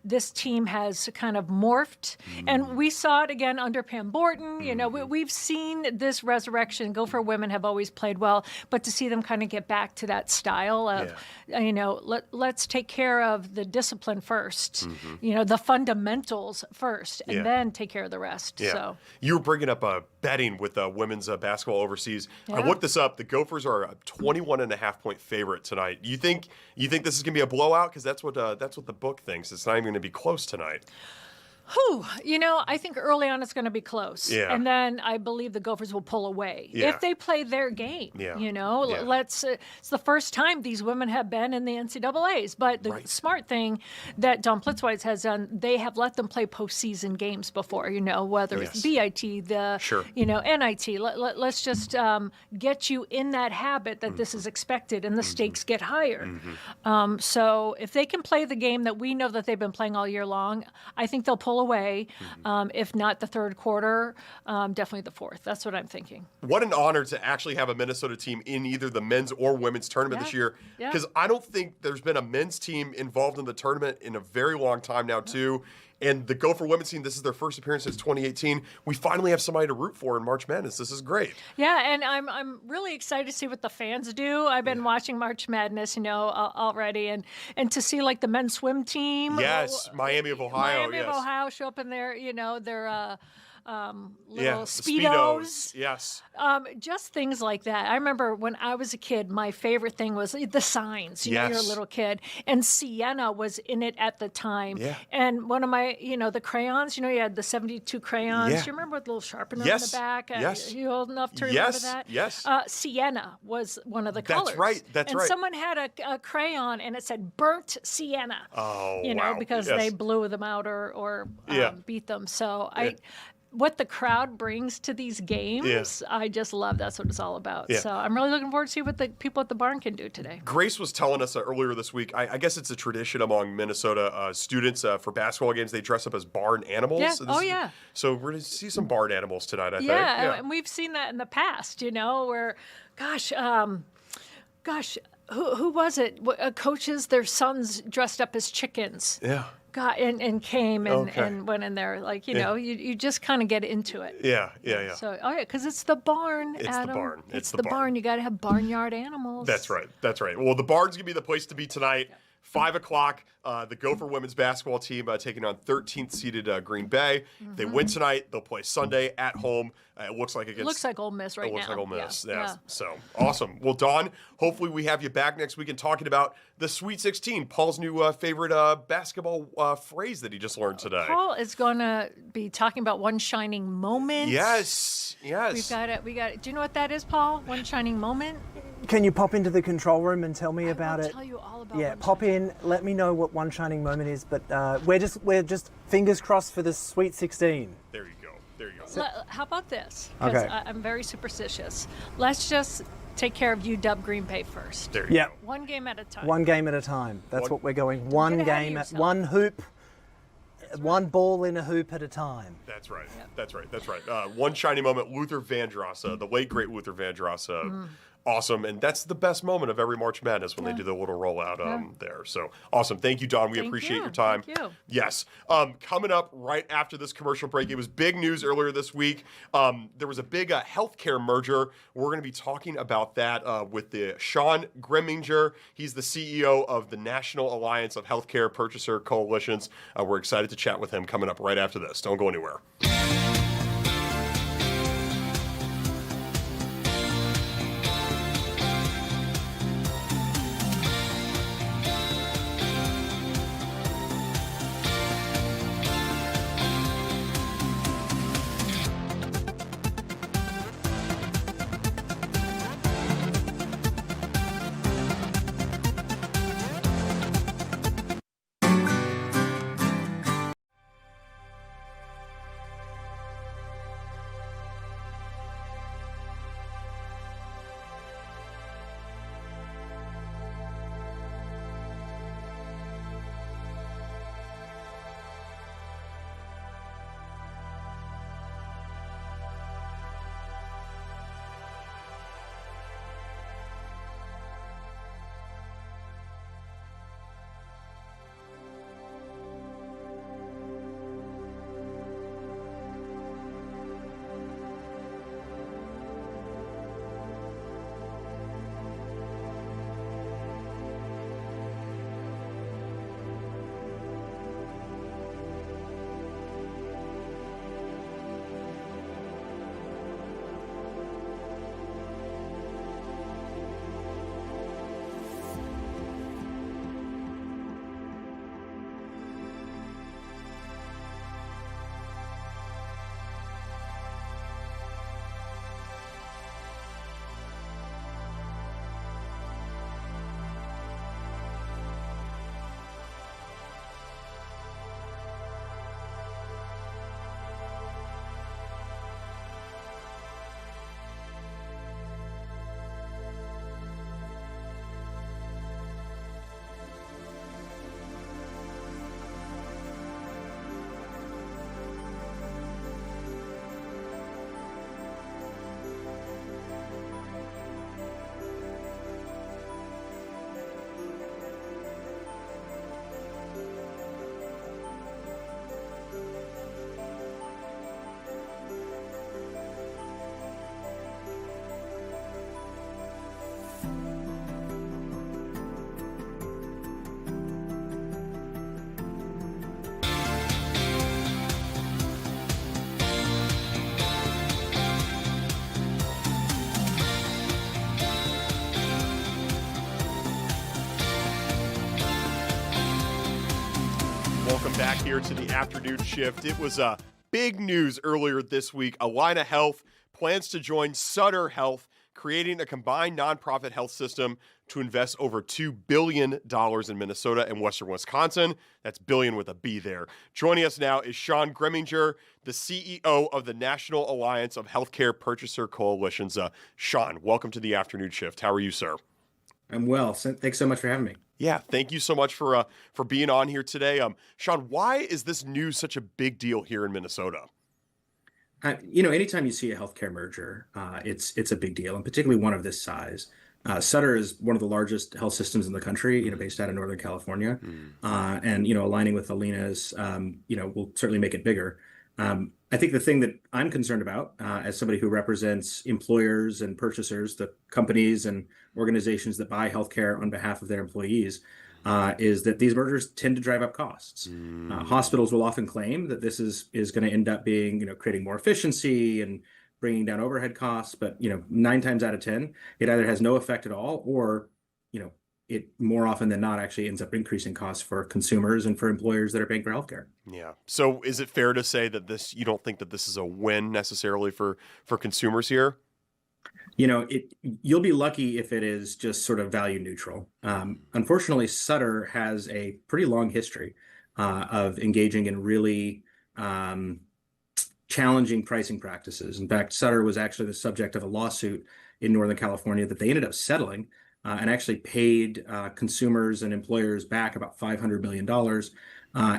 this team has kind of morphed. And we saw it again under Pam Borton. We've seen this resurrection. Gopher women have always played well, but to see them kind of get back to that style of, let's take care of the discipline first, the fundamentals first, and then take care of the rest. Yeah. So you were bringing up betting with women's basketball overseas. I looked this up. The Gophers are a 21.5-point favorite tonight. You think this is going to be a blowout? Because that's what the book thinks. It's not even going to be close tonight. I think early on it's going to be close. Yeah. And then I believe the Gophers will pull away if they play their game. Yeah. It's the first time these women have been in the NCAAs. But the smart thing that Dawn Plitzowite has done, they have let them play postseason games before, whether it's BIT, NIT. Let's just get you in that habit that this is expected and the stakes get higher. So if they can play the game that we know that they've been playing all year long, I think they'll pull away. If not the third quarter, definitely the fourth. That's what I'm thinking. What an honor to actually have a Minnesota team in either the men's or women's tournament this year. Because I don't think there's been a men's team involved in the tournament in a very long time now, too. And the Gopher women's team, this is their first appearance since 2018. We finally have somebody to root for in March Madness. This is great. Yeah, and I'm really excited to see what the fans do. I've been watching March Madness, already, and to see the men's swim team. Yes, Miami of Ohio. Miami of Ohio show up in their, their little Speedos. Yes. Just things like that. I remember when I was a kid, my favorite thing was the signs. You're a little kid. And Sienna was in it at the time. Yeah. And one of my, the crayons, you had the 72 crayons. Yeah. Do you remember with the little sharpener on the back? Yes. You old enough to remember that? Yes. Sienna was one of the colors. That's right. And someone had a crayon and it said burnt sienna. Oh, because they blew them out or beat them. So what the crowd brings to these games, I just love. That's what it's all about. Yeah. So I'm really looking forward to see what the people at the barn can do today. Grace was telling us earlier this week, I guess it's a tradition among Minnesota students for basketball games. They dress up as barn animals. Yeah. So we're going to see some barn animals tonight, I think. Yeah, and we've seen that in the past, where, who was it? Coaches, their sons dressed up as chickens. Yeah. And came and went in there. Like, you just kind of get into it. Yeah. So, because it's the barn, Adam. The barn. It's the barn. You got to have barnyard animals. That's right. Well, the barn's going to be the place to be tonight. Yeah. 5 o'clock, the Gopher women's basketball team taking on 13th seeded Green Bay. If they win tonight, they'll play Sunday at home. It looks like Ole Miss right now. It looks like Ole Miss. Yeah. So awesome. Well, Dawn, hopefully we have you back next week and talking about the Sweet 16, Paul's new favorite basketball phrase that he just learned today. Paul is going to be talking about one shining moment. Yes. We got it. Do you know what that is, Paul? One shining moment? Can you pop into the control room and tell me about it? I'll tell you all about it. Yeah, pop in. Let me know what one shining moment is. But we're just fingers crossed for the Sweet 16. There you go. How about this? Because I'm very superstitious. Let's just take care of UW Green Bay first. There you go. One game at a time. One game at a time. That's what we're going. One game at one hoop. One ball in a hoop at a time. That's right. Yep. That's right. One shining moment. Luther Vandross, the late great Luther Vandross. Awesome, and that's the best moment of every March Madness when they do the little rollout there. So awesome. Thank you, Dawn. We appreciate your time. Thank you. Yes. Coming up right after this commercial break, it was big news earlier this week. There was a big healthcare merger. We're going to be talking about that with Sean Grimminger. He's the CEO of the National Alliance of Healthcare Purchaser Coalitions. We're excited to chat with him coming up right after this. Don't go anywhere. Welcome back here to the afternoon shift. It was big news earlier this week. Allina Health plans to join Sutter Health, creating a combined nonprofit health system to invest over $2 billion in Minnesota and Western Wisconsin. That's billion with a B there. Joining us now is Sean Greminger, the CEO of the National Alliance of Healthcare Purchaser Coalitions. Sean, welcome to the afternoon shift. How are you, sir? I'm well. Thanks so much for having me. Yeah, thank you so much for being on here today. Sean, why is this news such a big deal here in Minnesota? Anytime you see a healthcare merger, it's a big deal, and particularly one of this size. Sutter is one of the largest health systems in the country, based out of Northern California, and aligning with Allina's, will certainly make it bigger. I think the thing that I'm concerned about, as somebody who represents employers and purchasers, the companies and organizations that buy healthcare on behalf of their employees, is that these mergers tend to drive up costs. Hospitals will often claim that this is going to end up being, creating more efficiency and bringing down overhead costs. But 9 times out of 10, it either has no effect at all, or it more often than not actually ends up increasing costs for consumers and for employers that are paying for healthcare. Yeah. So is it fair to say that you don't think that this is a win necessarily for consumers here? You'll be lucky if it is just sort of value neutral. Unfortunately, Sutter has a pretty long history of engaging in really challenging pricing practices. In fact, Sutter was actually the subject of a lawsuit in Northern California that they ended up settling and actually paid consumers and employers back about $500 million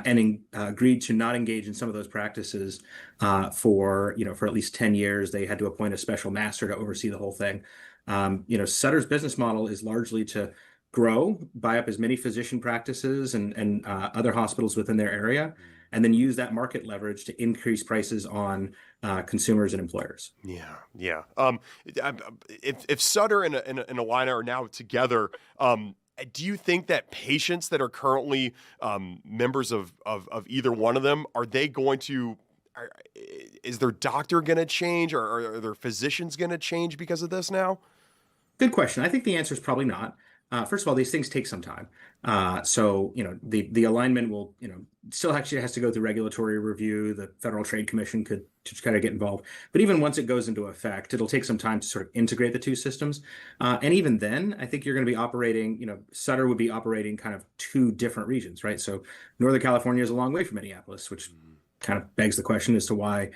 and agreed to not engage in some of those practices for at least 10 years. They had to appoint a special master to oversee the whole thing. Sutter's business model is largely to grow, buy up as many physician practices and other hospitals within their area, and then use that market leverage to increase prices on consumers and employers. Yeah. If Sutter and Allina are now together, do you think that patients that are currently members of either one of them, is their doctor going to change, or are their physicians going to change because of this now? Good question. I think the answer is probably not. First of all, these things take some time. So the alignment will, still actually has to go through regulatory review. The Federal Trade Commission could kind of get involved. But even once it goes into effect, it'll take some time to sort of integrate the two systems. And even then, I think you're going to be operating, Sutter would be operating kind of 2 different regions, right? So Northern California is a long way from Minneapolis, which kind of begs the question as to why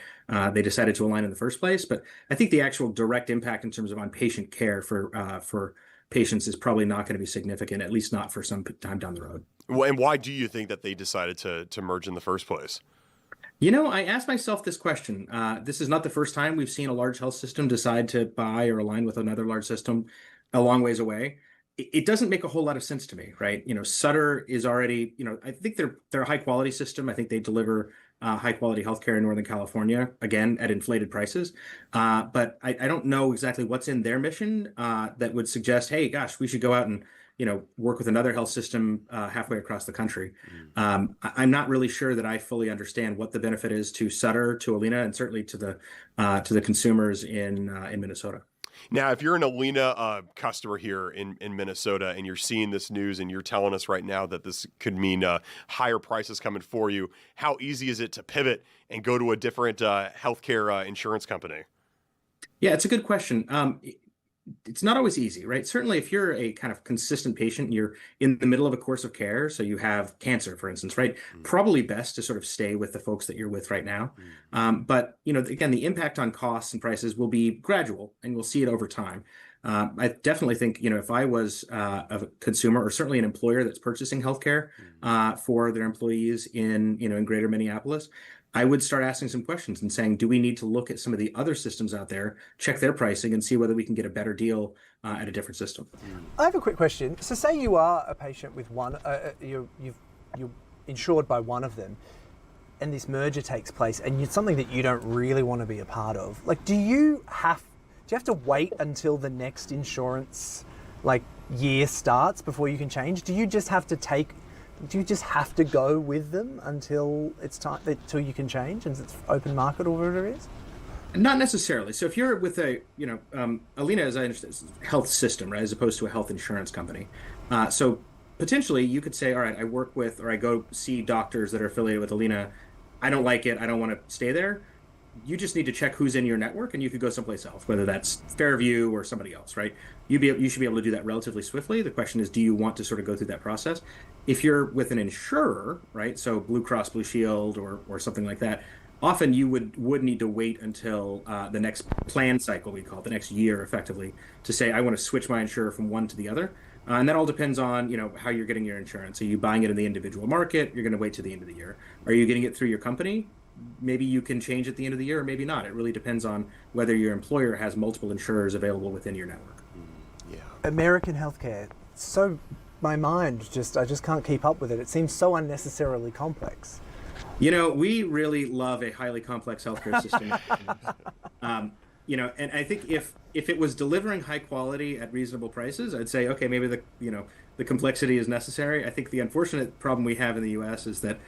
they decided to align in the first place. But I think the actual direct impact in terms of on patient care for patients is probably not going to be significant, at least not for some time down the road. Well, and why do you think that they decided to merge in the first place? I asked myself this question. This is not the first time we've seen a large health system decide to buy or align with another large system a long ways away. It doesn't make a whole lot of sense to me, right? Sutter is already, I think they're a high quality system. I think they deliver high quality healthcare in Northern California, again, at inflated prices. But I don't know exactly what's in their mission that would suggest, hey, gosh, we should go out and, work with another health system halfway across the country. I'm not really sure that I fully understand what the benefit is to Sutter, to Allina, and certainly to the consumers in Minnesota. Now, if you're an Allina customer here in Minnesota and you're seeing this news and you're telling us right now that this could mean higher prices coming for you, how easy is it to pivot and go to a different healthcare insurance company? Yeah, it's a good question. It's not always easy, right? Certainly, if you're a kind of consistent patient, you're in the middle of a course of care, so you have cancer, for instance, right? Probably best to sort of stay with the folks that you're with right now. But, again, the impact on costs and prices will be gradual, and we'll see it over time. I definitely think, if I was a consumer or certainly an employer that's purchasing healthcare for their employees in greater Minneapolis, I would start asking some questions and saying, do we need to look at some of the other systems out there, check their pricing, and see whether we can get a better deal at a different system? I have a quick question. So say you are a patient with one, you're insured by one of them, and this merger takes place, and it's something that you don't really want to be a part of. Like, do you have to wait until the next insurance year starts before you can change? Do you just have to go with them until it's time, until you can change, and it's open market or whatever it is? Not necessarily. So if you're with Allina, as I understand, is a health system, right, as opposed to a health insurance company. So potentially you could say, all right, I work with, or I go see doctors that are affiliated with Allina. I don't like it. I don't want to stay there. you just need to check who's in your network, and you could go someplace else, whether that's Fairview or somebody else, right? You should be able to do that relatively swiftly. The question is, do you want to sort of go through that process? If you're with an insurer, right, so Blue Cross Blue Shield or something like that, often you would need to wait until the next plan cycle, we call it, the next year effectively, to say, I want to switch my insurer from one to the other. And that all depends on, how you're getting your insurance. Are you buying it in the individual market? You're going to wait to the end of the year. Are you getting it through your company? Maybe you can change at the end of the year, or maybe not. It really depends on whether your employer has multiple insurers available within your network. Yeah. American healthcare, so my mind I just can't keep up with it. It seems so unnecessarily complex. We really love a highly complex healthcare system. And I think if it was delivering high quality at reasonable prices, I'd say, okay, maybe the complexity is necessary. I think the unfortunate problem we have in the U.S. is that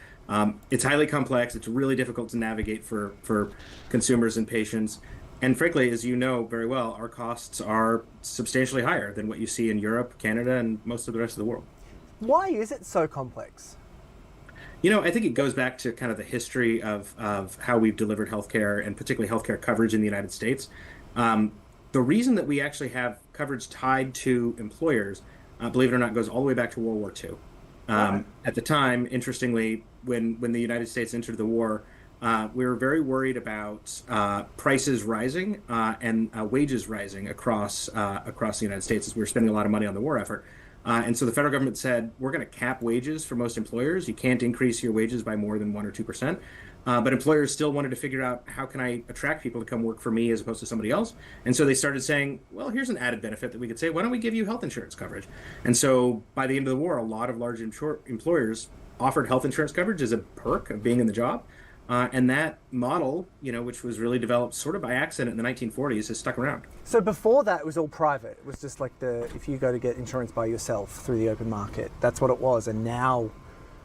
it's highly complex. It's really difficult to navigate for consumers and patients. And frankly, as you know very well, our costs are substantially higher than what you see in Europe, Canada, and most of the rest of the world. Why is it so complex? I think it goes back to kind of the history of how we've delivered healthcare, and particularly healthcare coverage in the United States. The reason that we actually have coverage tied to employers, believe it or not, goes all the way back to World War II. At the time, interestingly, when the United States entered the war, we were very worried about prices rising and wages rising across the United States, as we were spending a lot of money on the war effort. And so the federal government said, we're going to cap wages for most employers. You can't increase your wages by more than 1 or 2%. But employers still wanted to figure out, how can I attract people to come work for me as opposed to somebody else? And so they started saying, well, here's an added benefit that we could say, why don't we give you health insurance coverage? And so by the end of the war, a lot of large employers offered health insurance coverage as a perk of being in the job. And that model, which was really developed sort of by accident in the 1940s, has stuck around. So before that, it was all private. It was just like if you go to get insurance by yourself through the open market, that's what it was. And now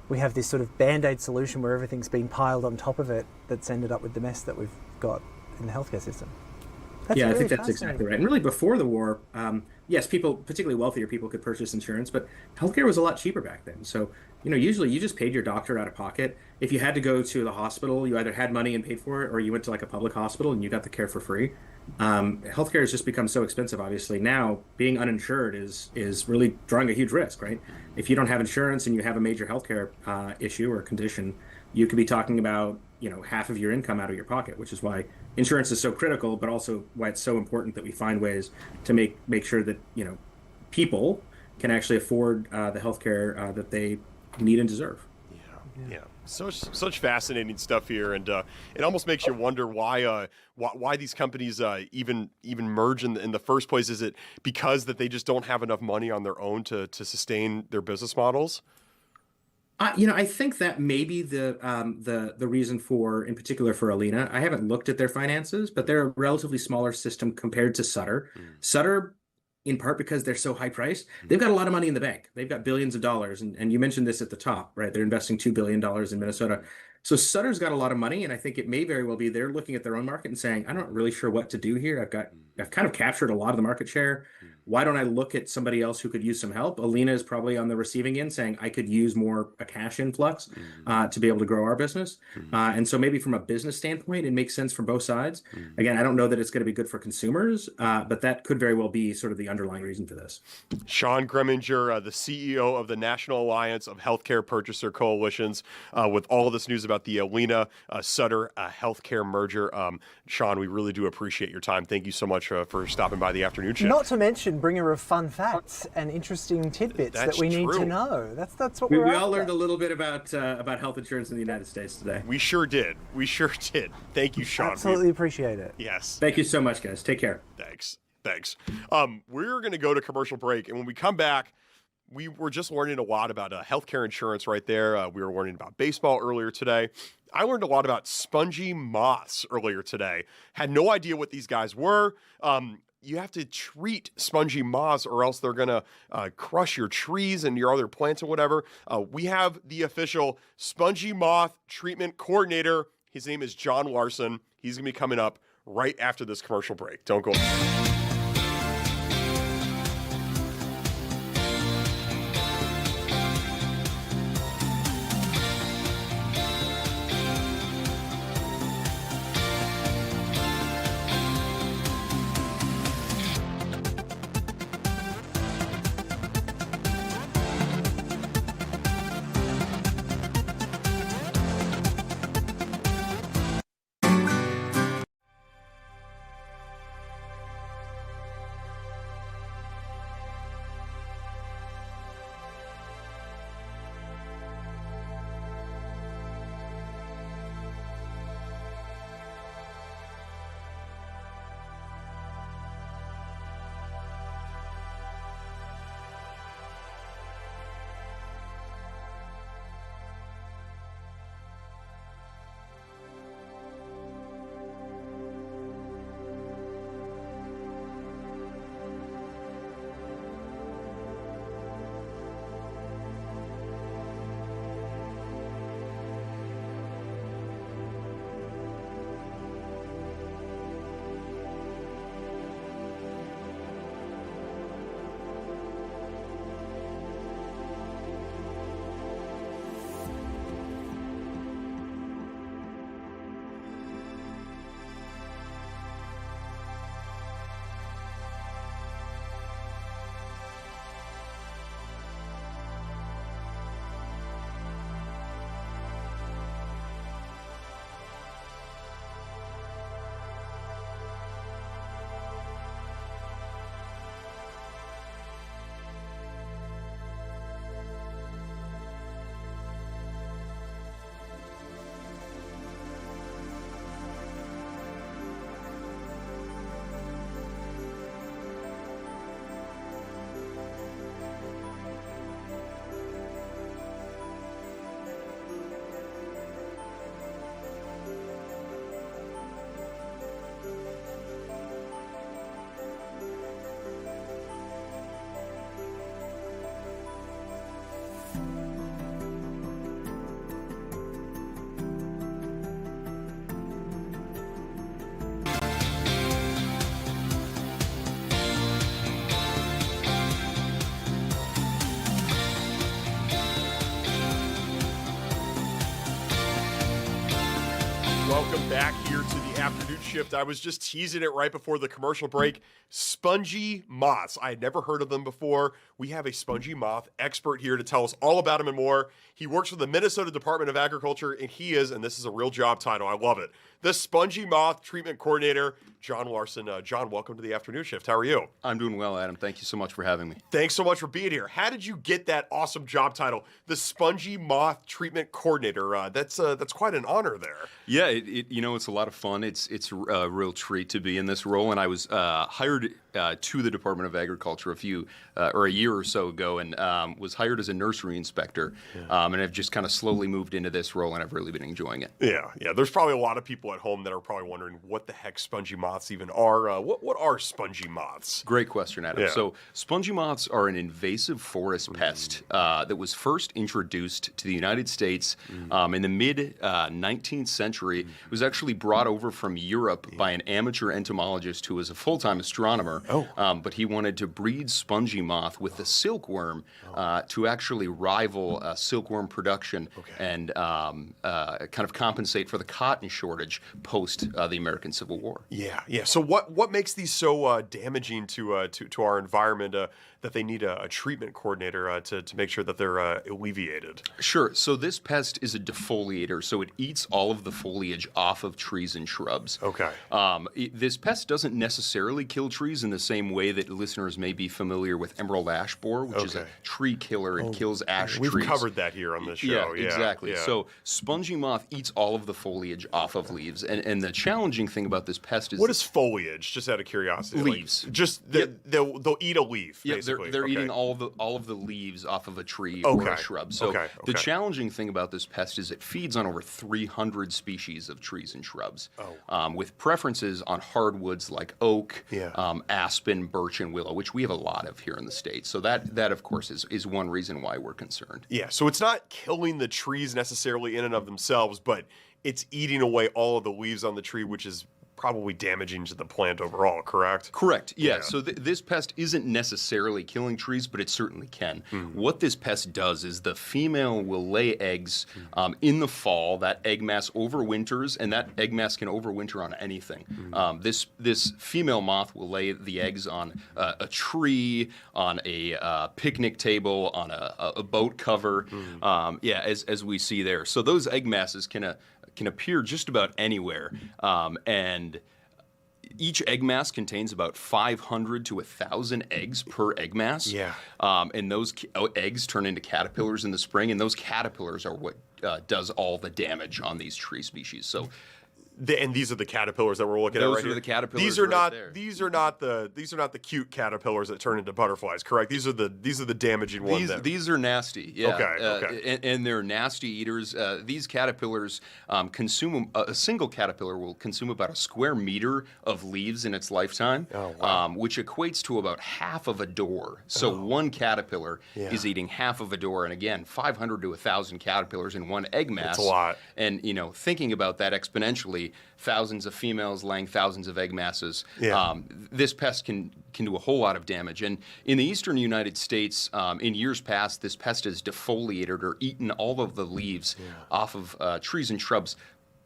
we have this sort of Band-Aid solution where everything's been piled on top of it that's ended up with the mess that we've got in the healthcare system. Yeah, I think that's exactly right. And really before the war, yes, people, particularly wealthier people, could purchase insurance, but healthcare was a lot cheaper back then. So, usually you just paid your doctor out of pocket. If you had to go to the hospital, you either had money and paid for it, or you went to like a public hospital and you got the care for free. Healthcare has just become so expensive, obviously. Now, being uninsured is really drawing a huge risk, right? If you don't have insurance and you have a major healthcare issue or condition, you could be talking about, half of your income out of your pocket, which is why insurance is so critical, but also why it's so important that we find ways to make sure that, people can actually afford the healthcare that they need and deserve. Yeah. Such fascinating stuff here, and it almost makes you wonder why these companies even merge in the first place. Is it because that they just don't have enough money on their own to sustain their business models? I think that may be the reason for, in particular for Allina. I haven't looked at their finances, but they're a relatively smaller system compared to Sutter. Sutter, in part because they're so high priced, they've got a lot of money in the bank. They've got billions of dollars. And you mentioned this at the top, right? They're investing $2 billion in Minnesota. So Sutter's got a lot of money, and I think it may very well be they're looking at their own market and saying, I'm not really sure what to do here. I've kind of captured a lot of the market share. Why don't I look at somebody else who could use some help? Allina is probably on the receiving end saying, I could use more a cash influx to be able to grow our business. And so maybe from a business standpoint, it makes sense for both sides. Again, I don't know that it's going to be good for consumers, but that could very well be sort of the underlying reason for this. Sean Greminger, the CEO of the National Alliance of Healthcare Purchaser Coalitions, with all of this news about the Allina Sutter Healthcare merger. Sean, we really do appreciate your time. Thank you so much for stopping by the afternoon show. Not to mention bringer of fun facts and interesting tidbits that we need to know. That's what we're We all learned a little bit about health insurance in the United States today. We sure did. Thank you, Sean. Absolutely appreciate it. Yes. Thank you so much, guys. Take care. Thanks. We're going to go to commercial break, and when we come back, we were just learning a lot about healthcare insurance right there. We were learning about baseball earlier today. I learned a lot about spongy moths earlier today. Had no idea what these guys were. You have to treat spongy moths or else they're going to crush your trees and your other plants and whatever. We have the official spongy moth treatment coordinator. His name is John Larsen. He's going to be coming up right after this commercial break. Don't go. Welcome back here to the afternoon shift. I was just teasing it right before the commercial break. Spongy moths. I had never heard of them before. We have a spongy moth expert here to tell us all about them and more. He works for the Minnesota Department of Agriculture, and he is, and this is a real job title, I love it, the Spongy Moth Treatment Coordinator, John Larsen. John, welcome to the afternoon shift. How are you? I'm doing well, Adam. Thank you so much for having me. Thanks so much for being here. How did you get that awesome job title, the Spongy Moth Treatment Coordinator? That's quite an honor there. Yeah, it's a lot of fun. It's a real treat to be in this role, and I was hired to the Department of Agriculture a year or so ago, and was hired as a nursery inspector, and I've just kind of slowly moved into this role, and I've really been enjoying it. Yeah. There's probably a lot of people at home that are probably wondering what the heck spongy moths even are. What are spongy moths? Great question, Adam. Yeah. So spongy moths are an invasive forest pest that was first introduced to the United States in the mid-19th century. It was actually brought over from Europe by an amateur entomologist who was a full-time astronomer, but he wanted to breed spongy moth with the silkworm to actually rival silkworm production and kind of compensate for the cotton shortage post the American Civil War. Yeah. So what makes these so damaging to our environment that they need a treatment coordinator to make sure that they're alleviated? Sure. So this pest is a defoliator, so it eats all of the foliage off of trees and shrubs. Okay. This pest doesn't necessarily kill trees in the same way that listeners may be familiar with emerald ash borer, which is a tree killer. It kills ash trees. We've covered that here on this show. Yeah, exactly. Yeah. So spongy moth eats all of the foliage off of leaves, and the challenging thing about this pest is what is foliage? Just out of curiosity. Leaves. Like, just they'll eat a leaf. Basically. They're eating all of the leaves off of a tree or a shrub. So the challenging thing about this pest is it feeds on over 300 species of trees and shrubs, with preferences on hardwoods like oak, aspen, birch, and willow, which we have a lot of here in the States. So that of course is one reason why we're concerned. Yeah. So it's not killing the trees necessarily in and of themselves, but it's eating away all of the leaves on the tree, which is probably damaging to the plant overall, correct? Correct, yeah. So this pest isn't necessarily killing trees, but it certainly can. What this pest does is the female will lay eggs in the fall. That egg mass overwinters, and that egg mass can overwinter on anything. This female moth will lay the eggs on a tree, on a picnic table, on a boat cover, as we see there. So those egg masses can appear just about anywhere, and each egg mass contains about 500 to 1,000 eggs per egg mass. Yeah. And those eggs turn into caterpillars in the spring, and those caterpillars are what does all the damage on these tree species. So. And these are the caterpillars that we're looking at right here. Those are the caterpillars. These are not. There. These are not the cute caterpillars that turn into butterflies. Correct. These are the damaging ones. These are nasty. Yeah. Okay. And they're nasty eaters. These caterpillars consume a single caterpillar will consume about a square meter of leaves in its lifetime, which equates to about half of a door. So one caterpillar is eating half of a door, and again, 500 to 1,000 caterpillars in one egg mass. That's a lot. And thinking about that exponentially. Thousands of females laying thousands of egg masses. This pest can do a whole lot of damage. And in the eastern United States, in years past, this pest has defoliated or eaten all of the leaves off of trees and shrubs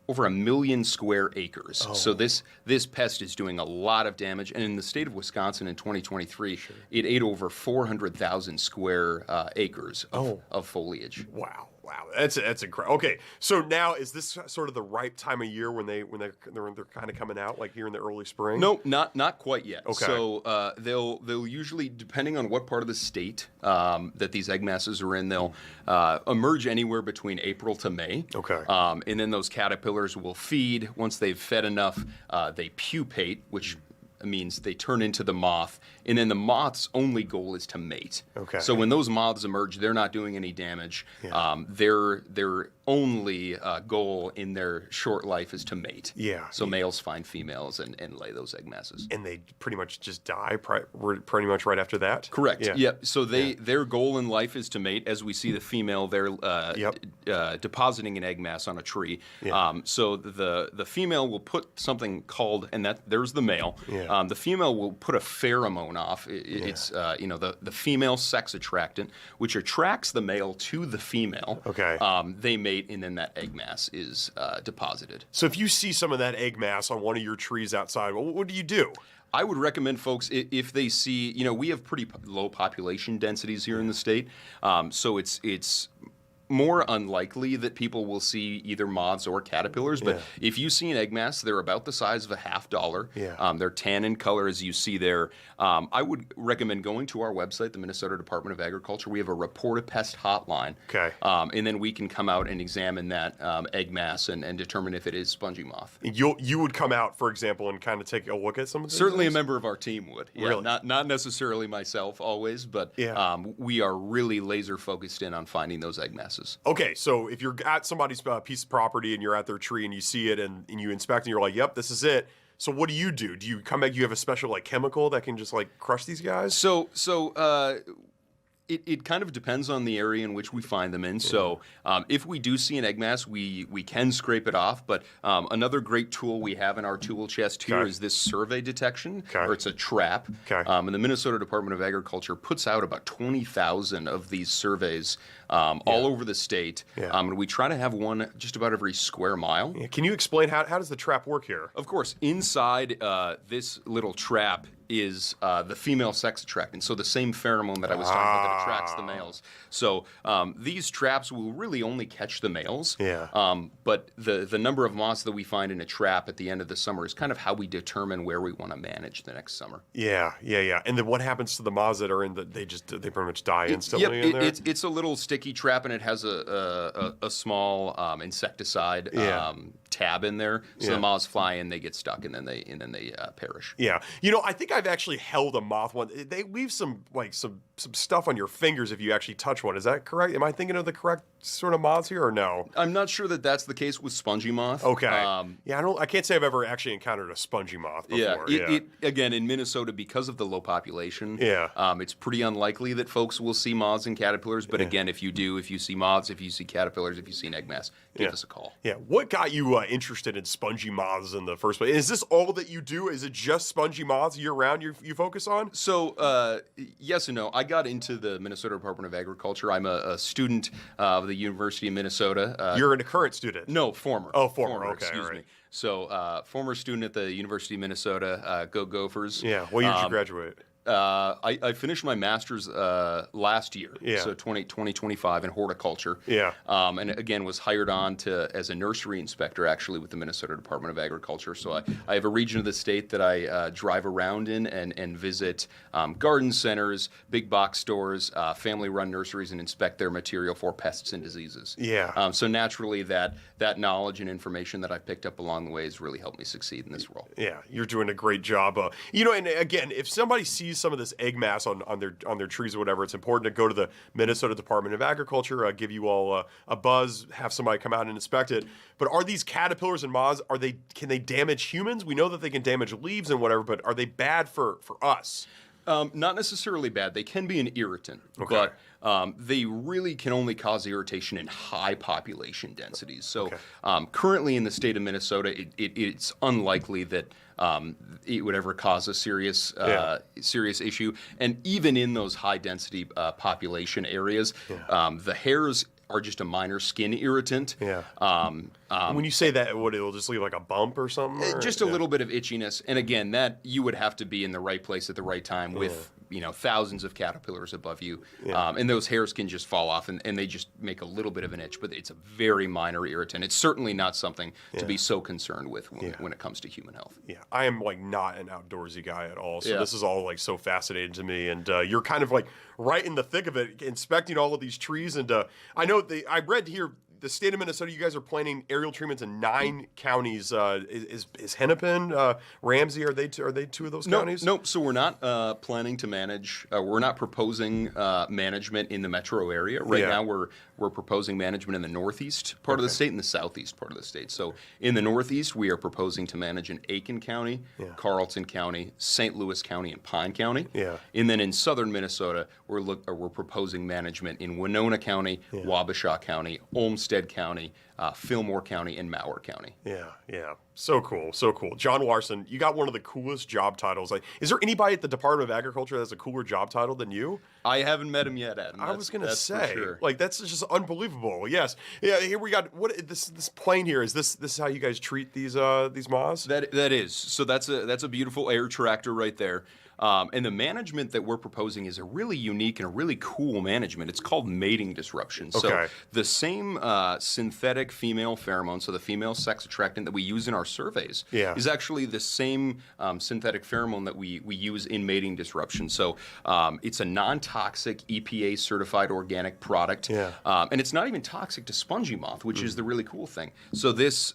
over 1 million square acres. So this pest is doing a lot of damage. And in the state of Wisconsin in 2023, it ate over 400,000 square acres of foliage. Wow, that's incredible. Okay, so now is this sort of the ripe time of year when they're kind of coming out, like here in the early spring? No, not quite yet. Okay. So they'll usually, depending on what part of the state that these egg masses are in, they'll emerge anywhere between April to May. Okay. And then those caterpillars will feed. Once they've fed enough, they pupate, which means they turn into the moth, and then the moth's only goal is to mate. Okay. So when those moths emerge, they're not doing any damage. Their only goal in their short life is to mate. So males find females and lay those egg masses. And they pretty much just die pretty much right after that? Correct. Yeah. So their goal in life is to mate. As we see the female, they're depositing an egg mass on a tree. So the female will put something called, and there's the male. The female will put a pheromone off. It's the female sex attractant, which attracts the male to the female. Okay. They mate. incubate, and then that egg mass is deposited. So if you see some of that egg mass on one of your trees outside, what do you do? I would recommend folks, if they see, we have pretty low population densities here in the state, so it's more unlikely that people will see either moths or caterpillars. But if you see an egg mass, they're about the size of a $50. Yeah. They're tan in color, as you see there. I would recommend going to our website, the Minnesota Department of Agriculture. We have a report a pest hotline. Okay. And then we can come out and examine that egg mass and determine if it is spongy moth. You would come out, for example, and kind of take a look at some of these Certainly things? a member of our team would. Yeah, Really? Not necessarily myself always, but we are really laser focused in on finding those egg masses. Okay, so if you're at somebody's piece of property and you're at their tree and you see it and you inspect and you're like, yep, this is it. So what do? Do you come back? You have a special chemical that can just crush these guys? It kind of depends on the area in which we find them in. So if we do see an egg mass, we can scrape it off. But another great tool we have in our tool chest here is this survey detection, or it's a trap. And the Minnesota Department of Agriculture puts out about 20,000 of these surveys all over the state. And we try to have one just about every square mile. Can you explain how does the trap work here? Of course. Inside this little trap is the female sex attractant, so the same pheromone that I was talking about that attracts the males. So these traps will really only catch the males. But the number of moths that we find in a trap at the end of the summer is kind of how we determine where we want to manage the next summer. Yeah. And then what happens to the moths that are in they pretty much die instantly in there? It's a little sticky trap, and it has a small insecticide tab in there. So the moths fly in, they get stuck, and then they perish. Yeah. I think I've actually held a moth one. They leave some stuff on your fingers if you actually touch one. Is that correct? Am I thinking of the correct sort of moths here, or no? I'm not sure that that's the case with spongy moth. Okay. I can't say I've ever actually encountered a spongy moth before. Again, in Minnesota, because of the low population, it's pretty unlikely that folks will see moths and caterpillars. But again, if you see moths, if you see caterpillars, if you see an egg mass, give us a call. Yeah. What got you interested in spongy moths in the first place? Is this all that you do? Is it just spongy moths year-round you focus on? So, yes and no. I got into the Minnesota Department of Agriculture. I'm a student of the University of Minnesota. You're a current student? No, former. Oh, former. Okay, excuse all right. me. So, former student at the University of Minnesota. Go Gophers. Yeah. What year did you graduate? I finished my master's last year, so 2025 in horticulture. And again, was hired on as a nursery inspector actually with the Minnesota Department of Agriculture. So I have a region of the state that I drive around in and visit garden centers, big box stores, family-run nurseries, and inspect their material for pests and diseases. So naturally, that knowledge and information that I picked up along the way has really helped me succeed in this role. Yeah, you're doing a great job. And again, if somebody sees some of this egg mass on their trees or whatever, it's important to go to the Minnesota Department of Agriculture, give you all a buzz, have somebody come out and inspect it. But are these caterpillars and moths, can they damage humans? We know that they can damage leaves and whatever, but are they bad for us? Not necessarily bad. They can be an irritant, but they really can only cause irritation in high population densities. So currently in the state of Minnesota, it's unlikely that it would ever cause a serious issue. And even in those high density population areas, the hairs are just a minor skin irritant. When you say that, it'll just leave like a bump or something? Just a little bit of itchiness. And again, that you would have to be in the right place at the right time with thousands of caterpillars above you. And those hairs can just fall off and they just make a little bit of an itch, but it's a very minor irritant. It's certainly not something to be so concerned with when it comes to human health. I am not an outdoorsy guy at all. So this is all so fascinating to me. And you're kind of right in the thick of it, inspecting all of these trees. And I know I read here, the state of Minnesota, you guys are planning aerial treatments in 9 counties. Is Hennepin, Ramsey, are they two of those counties? No. So we're not planning to manage. We're not proposing management in the metro area right now. We're proposing management in the northeast part of the state and the southeast part of the state. So in the northeast, we are proposing to manage in Aiken County, Carlton County, St. Louis County, and Pine County. And then in southern Minnesota, we're proposing management in Winona County, Wabasha County, Olmsted Olmsted County, Fillmore County, and Mower County. Yeah. So cool. John Larsen, you got one of the coolest job titles. Like, is there anybody at the Department of Agriculture that has a cooler job title than you? I haven't met him yet, Adam. I was going to say, sure. like, that's just unbelievable. Yes. Yeah, here we got, this plane here, is this how you guys treat these moths? That is. So that's a beautiful air tractor right there. And the management that we're proposing is a really unique and a really cool management. It's called mating disruption. Okay. So the same synthetic female pheromone, so the female sex attractant that we use in our surveys, is actually the same synthetic pheromone that we use in mating disruption. So it's a non-toxic EPA certified organic product, and it's not even toxic to spongy moth, which is the really cool thing. So this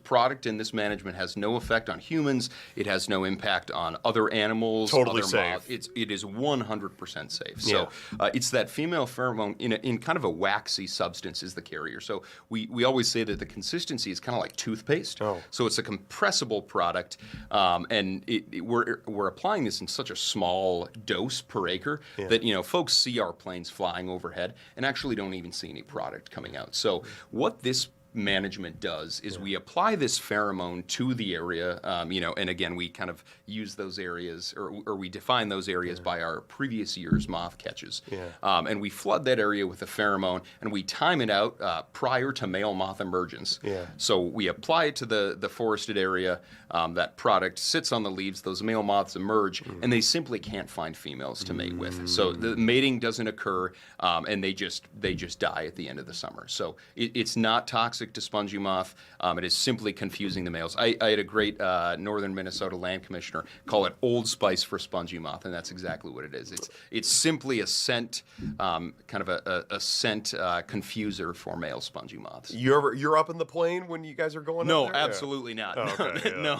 product and this management has no effect on humans. It has no impact on other animals. Totally other safe. Moth. It is 100% safe. So it's that female pheromone in kind of a waxy substance is the carrier. So we always say that the consistency is kind of like toothpaste. So it's a compressible product, and we're applying this in such a small dose per acre that folks see our planes flying overhead and actually don't even see any product coming out. So what this management does is we apply this pheromone to the area, and again, we kind of use those areas or we define those areas by our previous year's moth catches. And we flood that area with a pheromone and we time it out prior to male moth emergence. So we apply it to the forested area, that product sits on the leaves, those male moths emerge, and they simply can't find females to mate with. So the mating doesn't occur, and they just die at the end of the summer. So it's not toxic to spongy moth. It is simply confusing the males. I had a great northern Minnesota land commissioner call it Old Spice for spongy moth, and that's exactly what it is. It's simply a scent, kind of a scent confuser for male spongy moths. You're up in the plane when you guys are going? No, up there? absolutely not. Oh, okay, No,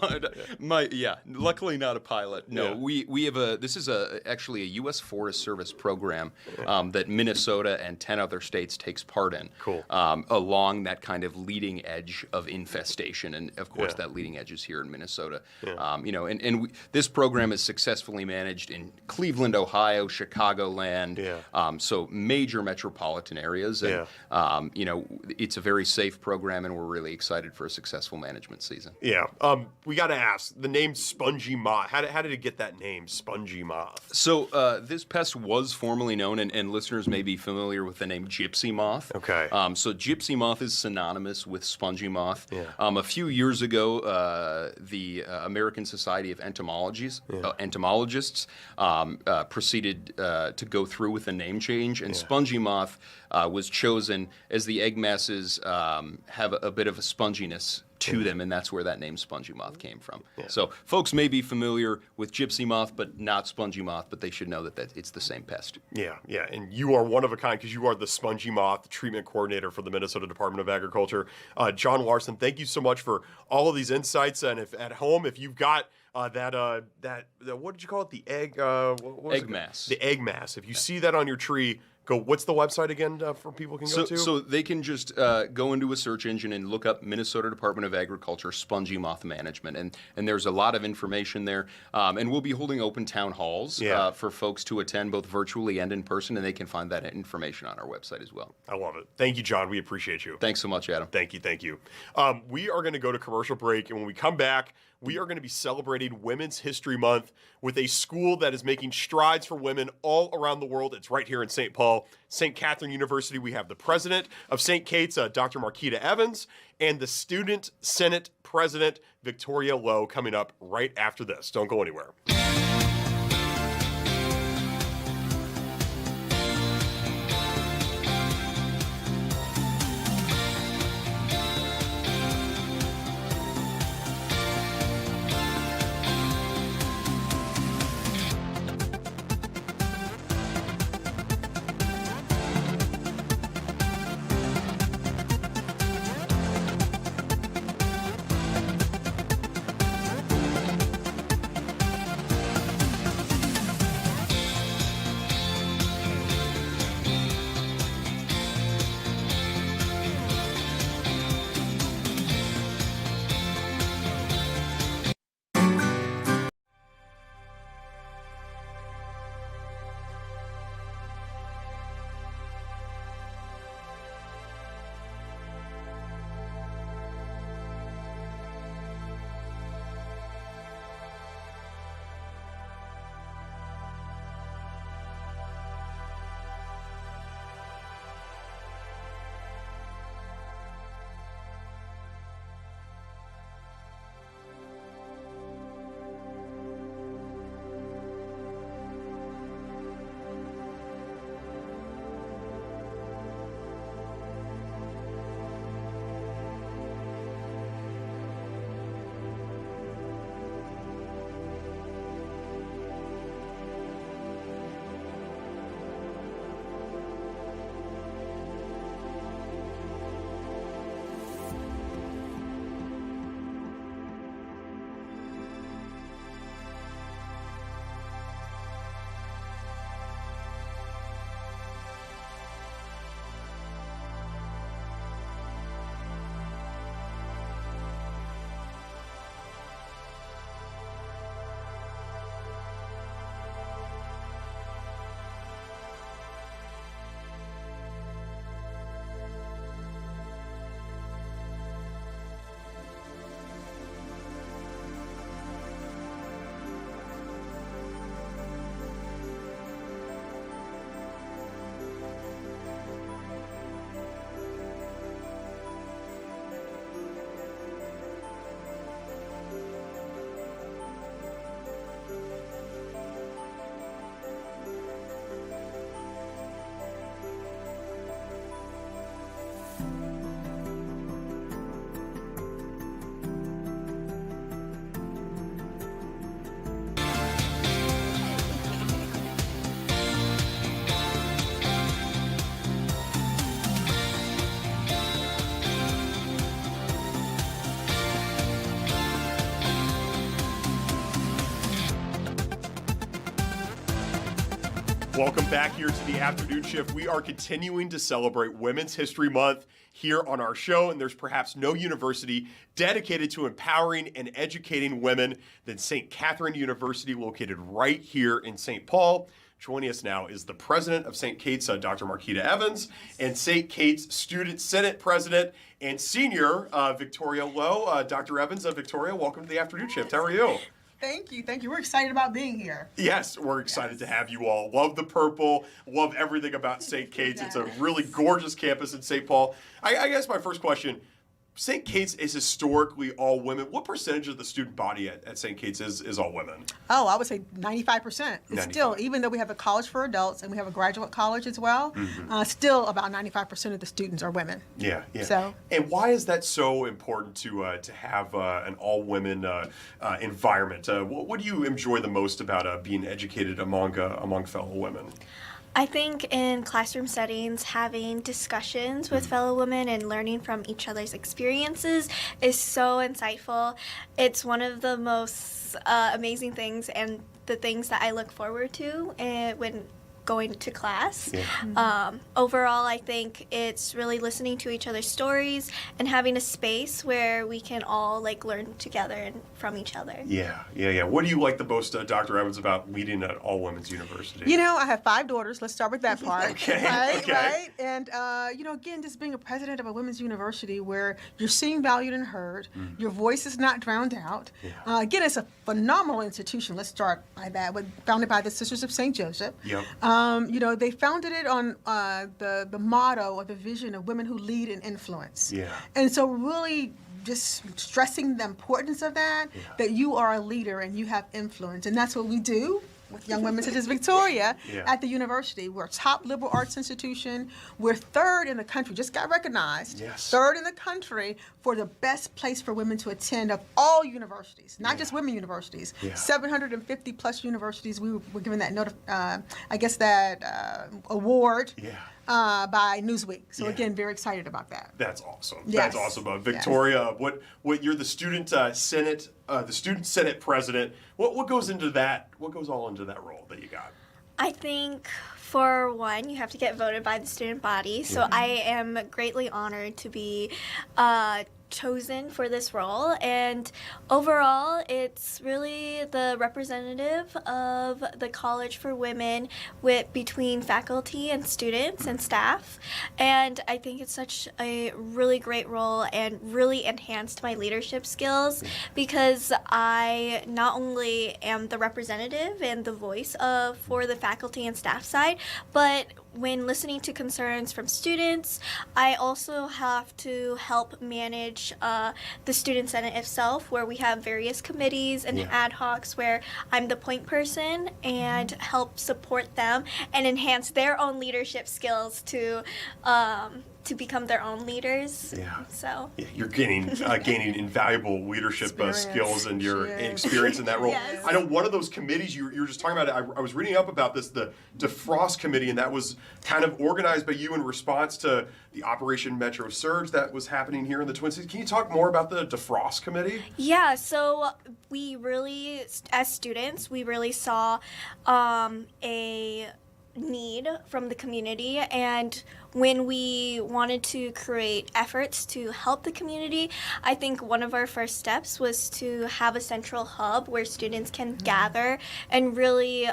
luckily not a pilot. No, we have this is actually a U.S. Forest Service program that Minnesota and 10 other states takes part in. Cool. Along that kind of leading edge of infestation, and of course that leading edge is here in Minnesota. This program is successfully managed in Cleveland, Ohio, Chicagoland, so major metropolitan areas, and it's a very safe program, and we're really excited for a successful management season. We got to ask, the name spongy moth, how did it get that name, spongy moth? So this pest was formerly known, and listeners may be familiar with the name gypsy moth. Okay. So gypsy moth is synonymous with spongy moth. A few years ago, the American Society of Entomologists proceeded to go through with a name change, and spongy moth was chosen as the egg masses have a bit of a sponginess to them, and that's where that name spongy moth came from. So folks may be familiar with gypsy moth, but not spongy moth, but they should know that it's the same pest. And you are one of a kind because you are the spongy moth treatment coordinator for the Minnesota Department of Agriculture. John Larsen, thank you so much for all of these insights, and if at home, if you've got what did you call it? The egg egg mass. The egg mass. If you see that on your tree, what's the website again for people can go to? So they can just go into a search engine and look up Minnesota Department of Agriculture Spongy Moth Management, and there's a lot of information there. And we'll be holding open town halls for folks to attend both virtually and in person, and they can find that information on our website as well. I love it. Thank you, John. We appreciate you. Thanks so much, Adam. Thank you. We are going to go to commercial break, and when we come back, we are going to be celebrating Women's History Month with a school that is making strides for women all around the world. It's right here in St. Paul. St. Catherine University, we have the president of St. Kate's, Dr. Marcheta Evans, and the Student Senate President, Victoria Lowe, coming up right after this. Don't go anywhere. Welcome back here to the afternoon shift. We are continuing to celebrate Women's History Month here on our show, and there's perhaps no university dedicated to empowering and educating women than St. Catherine University, located right here in St. Paul. Joining us now is the president of St. Kate's, Dr. Marcheta Evans, and St. Kate's Student Senate President and Senior Victoria Lowe. Dr. Evans, Victoria, welcome to the afternoon shift. How are you? Thank you. We're excited about being here. Yes, we're excited to have you all. Love the purple. Love everything about St. Kate's. It's a really gorgeous campus in St. Paul. I guess my first question, St. Kate's is historically all women. What percentage of the student body at St. Kate's is all women? Oh, I would say 95%. It's still, even though we have a college for adults and we have a graduate college as well, still about 95% of the students are women. Yeah. So, and why is that so important to have an all-women environment? What do you enjoy the most about being educated among fellow women? I think in classroom settings, having discussions with fellow women and learning from each other's experiences is so insightful. It's one of the most amazing things and the things that I look forward to when going to class. Overall, I think it's really listening to each other's stories and having a space where we can all learn together and from each other. Yeah. What do you like the most, Dr. Evans, about leading an all-women's university? I have 5 daughters. Let's start with that part. Okay. Right? And, again, just being a president of a women's university where you're seen, valued, and heard, your voice is not drowned out. Again, it's a phenomenal institution. Let's start by that. Founded by the Sisters of St. Joseph. Yep. They founded it on the motto or the vision of women who lead and influence. Yeah. And so really just stressing the importance of that you are a leader and you have influence. And that's what we do with young women such as Victoria at the university. We're a top liberal arts institution. We're 3rd in the country, just got recognized, 3rd in the country for the best place for women to attend of all universities, not just women universities. 750 plus universities. We were given that award by Newsweek. So again, very excited about that. That's awesome. Yes. That's awesome. Victoria, what you're the student senate, the student senate president. What goes into that? What goes all into that role that you got? I think for one, you have to get voted by the student body. So I am greatly honored to be chosen for this role, and overall it's really the representative of the College for Women between faculty and students and staff, and I think it's such a really great role and really enhanced my leadership skills because I not only am the representative and the voice for the faculty and staff side, but when listening to concerns from students, I also have to help manage the Student Senate itself, where we have various committees and ad hocs where I'm the point person and help support them and enhance their own leadership skills to become their own leaders. So you're gaining invaluable leadership skills and your experience in that role. Yes. I know one of those committees you were just talking about. I was reading up about this, the Defrost Committee, and that was kind of organized by you in response to the Operation Metro Surge that was happening here in the Twin Cities. Can you talk more about the Defrost Committee? Yeah, so we really, as students, we really saw a need from the community, and when we wanted to create efforts to help the community, I think one of our first steps was to have a central hub where students can gather and really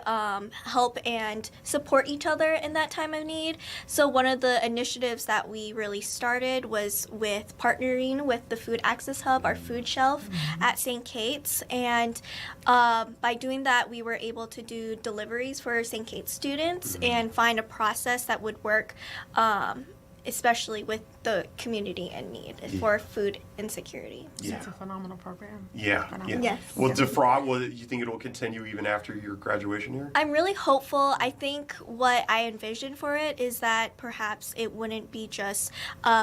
help and support each other in that time of need. So one of the initiatives that we really started was with partnering with the Food Access Hub, our food shelf at St. Kate's, and by doing that we were able to do deliveries for St. Kate's students and find a process that would work especially with the community in need for food insecurity. It's a phenomenal program. Yes. Well, do you think it will continue even after your graduation here? I'm really hopeful. I think what I envision for it is that perhaps it wouldn't be just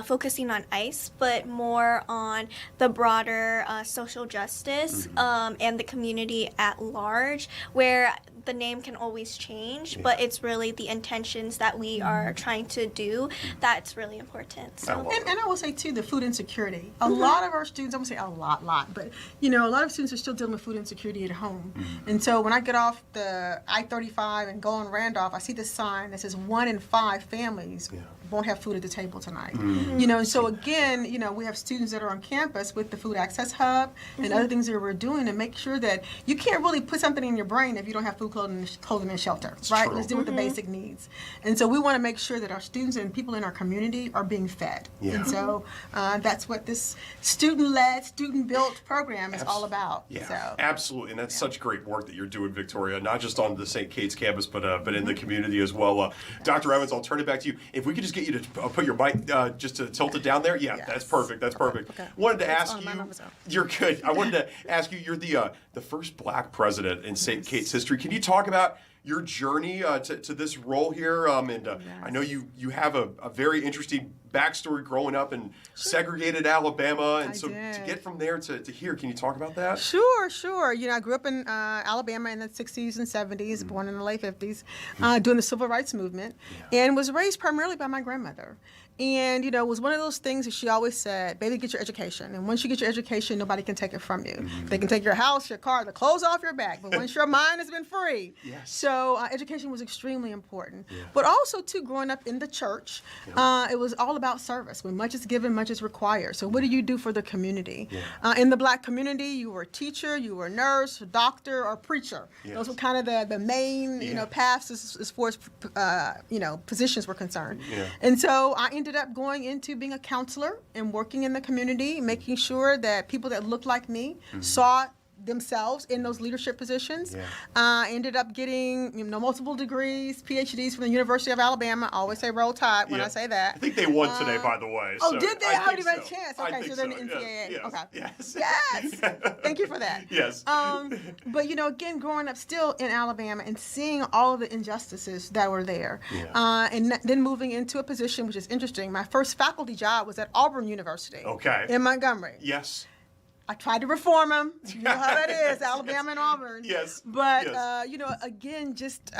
focusing on ICE, but more on the broader social justice and the community at large, where the name can always change, but it's really the intentions that we are trying to do that's really important. So. And I will say, too, the food insecurity. A lot of our students, I won't say a lot, but, a lot of students are still dealing with food insecurity at home. And so when I get off the I-35 and go on Randolph, I see this sign that says 1 in 5 families won't have food at the table tonight. And so again, we have students that are on campus with the Food Access Hub and other things that we're doing to make sure that you can't really put something in your brain if you don't have food, clothing, and shelter, right? True. Let's deal with the basic needs. And so we want to make sure that our students and people in our community are being fed. And so that's what this student-led, student-built program is all about. Yeah, so. absolutely. And that's such great work that you're doing, Victoria, not just on the St. Kate's campus, but in the community as well. Dr. Evans, I'll turn it back to you. If we could just get you to put your mic just to tilt it down there. Yeah, that's perfect. That's perfect. Okay. Wanted to ask you, you're good. I wanted to ask you, you're the first Black president in St. Kate's history. Can you talk about your journey to this role here? I know you have a very interesting backstory growing up in segregated Alabama, and to get from there to here, can you talk about that? Sure. I grew up in Alabama in the 60s and 70s, born in the late 50s, doing the civil rights movement, and was raised primarily by my grandmother. And, it was one of those things that she always said, baby, get your education. And once you get your education, nobody can take it from you. They can take your house, your car, the clothes off your back. But once your mind has been free. So education was extremely important. But also, too, growing up in the church, it was all about service. When much is given, much is required. So what do you do for the community? In the Black community, you were a teacher, you were a nurse, a doctor, or preacher. Those were kind of the main, paths as far as, positions were concerned. And so I ended up going into being a counselor and working in the community, making sure that people that looked like me saw themselves in those leadership positions. Ended up getting multiple degrees, PhDs from the University of Alabama. I always say roll tide when I say that. I think they won today, by the way. Oh, did they? I haven't even had a so. chance. Okay, so they're in the NCAA. Yes. Okay. Yes. Thank you for that. Yes. But again, growing up still in Alabama and seeing all of the injustices that were there, and then moving into a position which is interesting. My first faculty job was at Auburn University. In Montgomery. Yes. I tried to reform them. You know how that is, Alabama and Auburn. But, again, just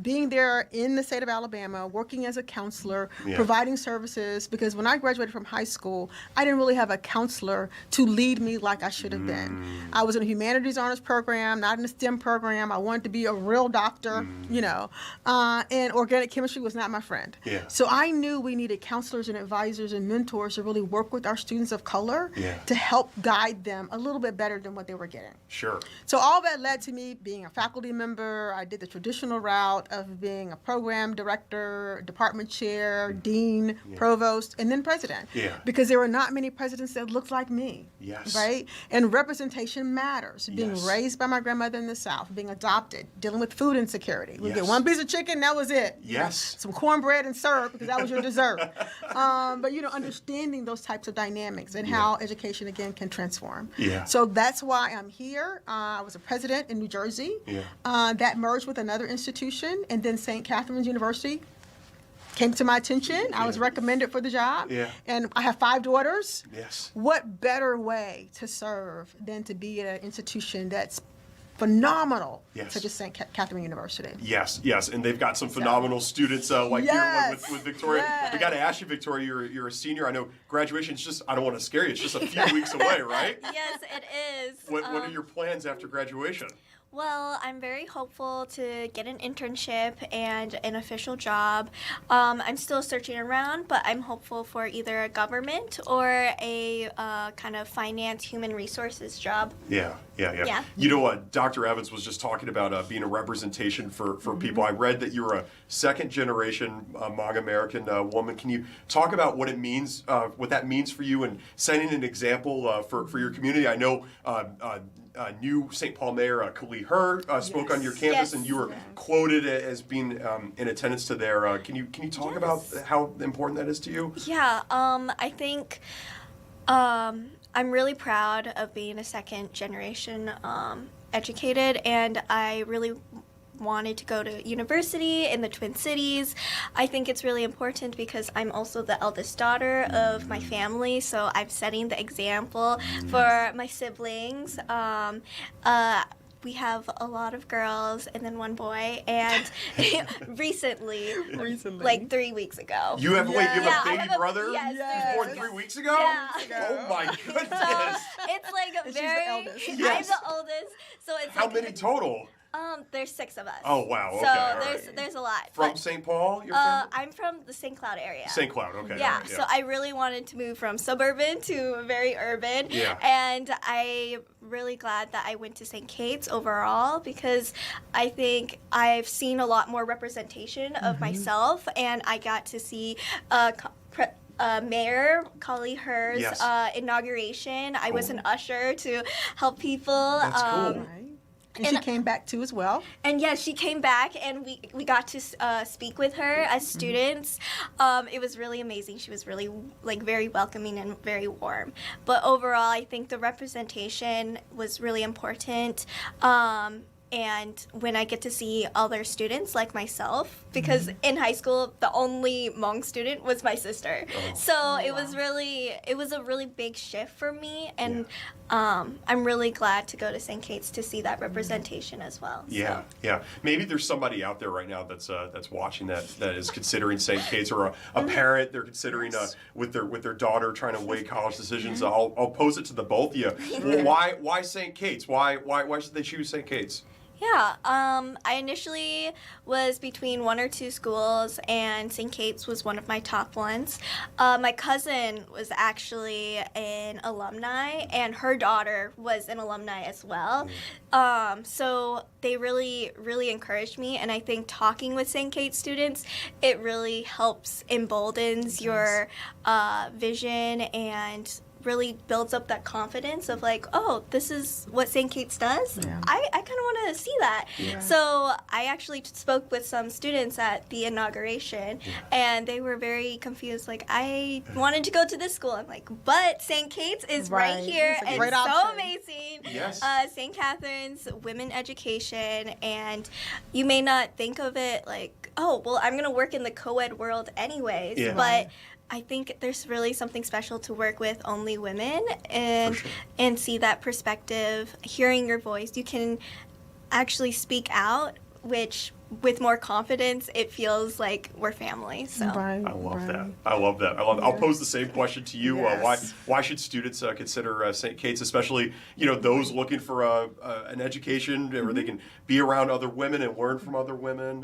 being there in the state of Alabama, working as a counselor, providing services, because when I graduated from high school, I didn't really have a counselor to lead me like I should have been. I was in a humanities honors program, not in a STEM program. I wanted to be a real doctor, and organic chemistry was not my friend. So I knew we needed counselors and advisors and mentors to really work with our students of color to help guide them a little bit better than what they were getting. So all that led to me being a faculty member. I did the traditional route of being a program director, department chair, dean, provost, and then president. Because there were not many presidents that looked like me. Right? And representation matters. Being raised by my grandmother in the South, being adopted, dealing with food insecurity. We get one piece of chicken, that was it. Some cornbread and syrup because that was your dessert. But understanding those types of dynamics and how education again can transform. So that's why I'm here. I was a president in New Jersey. That merged with another institution, and then St. Catherine's University came to my attention. I was recommended for the job. And I have 5 daughters. What better way to serve than to be at an institution that's phenomenal, such as St. Catherine University. Yes, and they've got some phenomenal students like you with Victoria. We got to ask you, Victoria, you're a senior. I know graduation's just, I don't want to scare you, it's just a few weeks away, right? Yes, it is. What are your plans after graduation? Well, I'm very hopeful to get an internship and an official job. I'm still searching around, but I'm hopeful for either a government or a kind of finance, human resources job. Yeah. Dr. Evans was just talking about being a representation for people. I read that you're a second-generation Hmong American woman. Can you talk about what it means, what that means for you, and setting an example for your community? I know new St. Paul Mayor Khalil Herr spoke on your campus, and you were quoted as being in attendance to there. Can you talk about how important that is to you? Yeah, I think I'm really proud of being a second generation educated, and I really wanted to go to university in the Twin Cities. I think it's really important because I'm also the eldest daughter of my family, so I'm setting the example for my siblings. we have a lot of girls and then one boy, and recently, like 3 weeks ago. You have, wait, you have a baby I brother? Yes. He was born 3 weeks ago? Yeah. Oh my goodness. So it's like a very, I'm the oldest, so it's How like, many total? There's 6 of us. Oh wow, okay. So there's a lot. From but, St. Paul, your family? I'm from the St. Cloud area. St. Cloud, okay. Yeah, right, so I really wanted to move from suburban to very urban. Yeah. And I'm really glad that I went to St. Kate's overall, because I think I've seen a lot more representation of myself, and I got to see Mayor Collie Hur's inauguration. I was an usher to help people. That's cool. And she came back too as well. And yes, she came back, and we got to speak with her as students. It was really amazing. She was really very welcoming and very warm. But overall, I think the representation was really important. And when I get to see other students like myself, because in high school the only Hmong student was my sister, so it was a really big shift for me, and I'm really glad to go to St. Kate's to see that representation as well. Yeah, yeah. Maybe there's somebody out there right now that's watching that is considering St. Kate's, or a parent they're considering with their daughter trying to weigh college decisions. I'll pose it to the both of you. Well, why St. Kate's? Why should they choose St. Kate's? Yeah, I initially was between 1 or 2 schools, and St. Kate's was one of my top ones. My cousin was actually an alumni, and her daughter was an alumni as well. So they really, really encouraged me, and I think talking with St. Kate's students, it really helps emboldens your vision and really builds up that confidence of like, oh, this is what St. Kate's does. I kind of want to see that. So I actually spoke with some students at the inauguration, and they were very confused. Like, I wanted to go to this school. I'm like, but St. Kate's is right here, and it's so amazing. St. Catherine's, women education, and you may not think of it like, oh, well, I'm going to work in the co-ed world anyways, but I think there's really something special to work with only women and see that perspective, hearing your voice. You can actually speak out, which with more confidence, it feels like we're family. So I love that. I'll pose the same question to you. Why should students consider St. Kate's, especially those looking for an education where they can be around other women and learn from other women?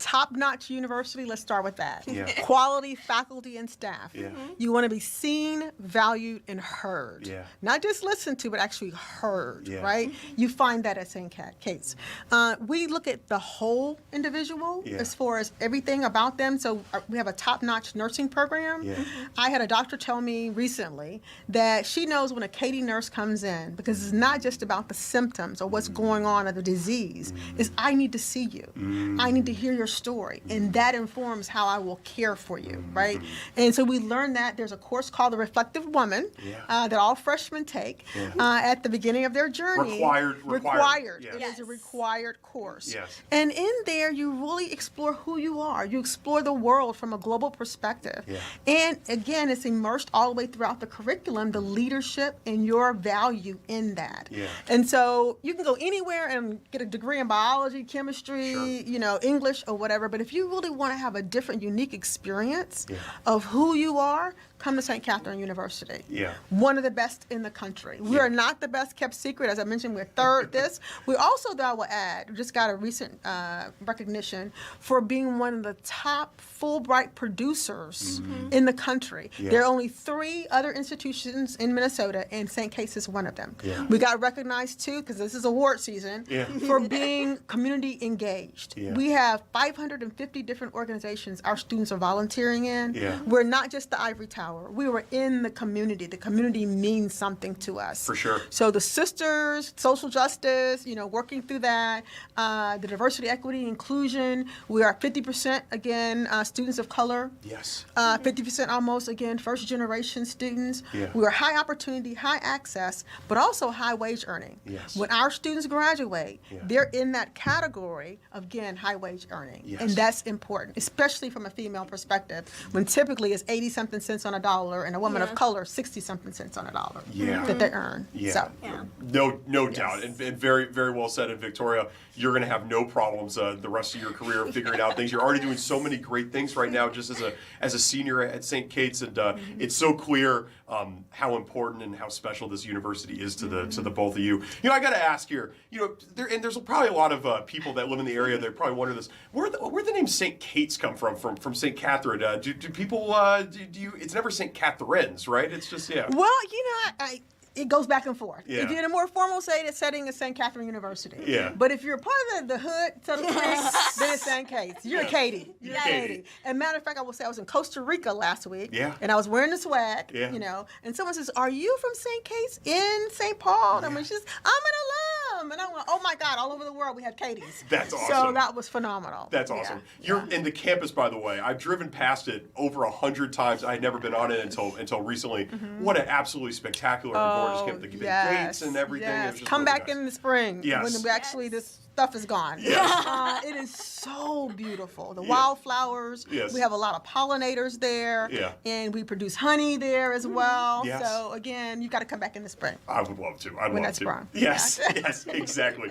Top-notch university, let's start with that. Quality faculty and staff. You want to be seen, valued, and heard. Not just listened to, but actually heard, right? You find that at St. Kate's. We look at the whole individual as far as everything about them. So we have a top-notch nursing program. I had a doctor tell me recently that she knows when a Katie nurse comes in, because it's not just about the symptoms or what's going on or the disease. It's I need to see you. I need to hear your story, and that informs how I will care for you, right? And so we learned that there's a course called The Reflective Woman that all freshmen take at the beginning of their journey. Required. It is a required course. And in there, you really explore who you are. You explore the world from a global perspective. And again, it's immersed all the way throughout the curriculum, the leadership and your value in that. And so you can go anywhere and get a degree in biology, chemistry, English, or whatever, but if you really want to have a different, unique experience of who you are, come to St. Catherine University. One of the best in the country. We are not the best kept secret. As I mentioned, we're third this. We also, though, I will add, we just got a recent recognition for being one of the top Fulbright producers in the country. There are only 3 other institutions in Minnesota, and St. Kate's is one of them. We got recognized, too, because this is award season, for being community engaged. We have 550 different organizations our students are volunteering in. We're not just the Ivory Tower. We were in the community. The community means something to us. For sure. So the sisters, social justice, working through that, the diversity, equity, inclusion. We are 50% again students of color. 50% almost again first generation students. We are high opportunity, high access, but also high wage earning. When our students graduate, they're in that category of again high wage earning. happening. Yes. And that's important, especially from a female perspective, when typically it's 80-something cents on a dollar and a woman of color 60-something cents on a dollar that they earn. Yeah. So, No doubt. And very, very well said. And Victoria, you're going to have no problems the rest of your career figuring out things. You're already doing so many great things right now just as a senior at St. Kate's. And it's so clear how important and how special this university is to the both of you. I got to ask here, there's probably a lot of people that live in the area that probably wonder this. Where the name St. Kate's come from St. Catherine? Do people, it's never St. Catherine's, right? It's just, Well, it goes back and forth. Yeah. If you're in a more formal setting, it's St. Catherine University. Yeah. But if you're part of the hood, so to speak, then it's St. Kate's. You're Katie. You're Katie. And matter of fact, I will say I was in Costa Rica last week. Yeah. And I was wearing the swag. Yeah. And someone says, "Are you from St. Kate's in St. Paul?" And I'm an alum. And I went, "Oh my God! All over the world we have Katie's." That's awesome. So that was phenomenal. That's awesome. You're in the campus, by the way. I've driven past it over 100 times. I had never been on it until recently. What an absolutely spectacular and gorgeous campus. The gates and everything. Yes. It was just Come really back nice. in the spring Yes. when this stuff is gone. Yes. It is so beautiful. The wildflowers. Yes. We have a lot of pollinators there. Yeah. And we produce honey there as well. Yes. So again, you got to come back in the spring. I would love to. When that's sprung. Yes, yes, exactly.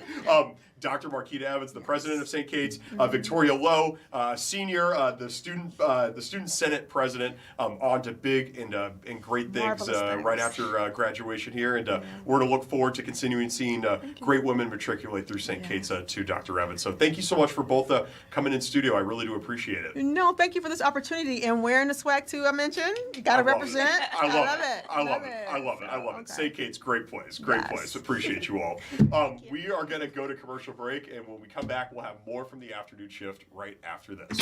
Dr. Marcheta Evans, the president of St. Kate's, Victoria Lowe, senior, the student senate president, on to big and great things right after graduation here, and we're going to look forward to continuing seeing great women matriculate through St. Kate's too, Dr. Evans. So thank you so much for both coming in studio. I really do appreciate it. No, thank you for this opportunity and wearing the swag too. I mentioned you got to represent. I love it. St. Kate's, great place. Appreciate you all. We are going to go to commercial break, and when we come back, we'll have more from the afternoon shift right after this.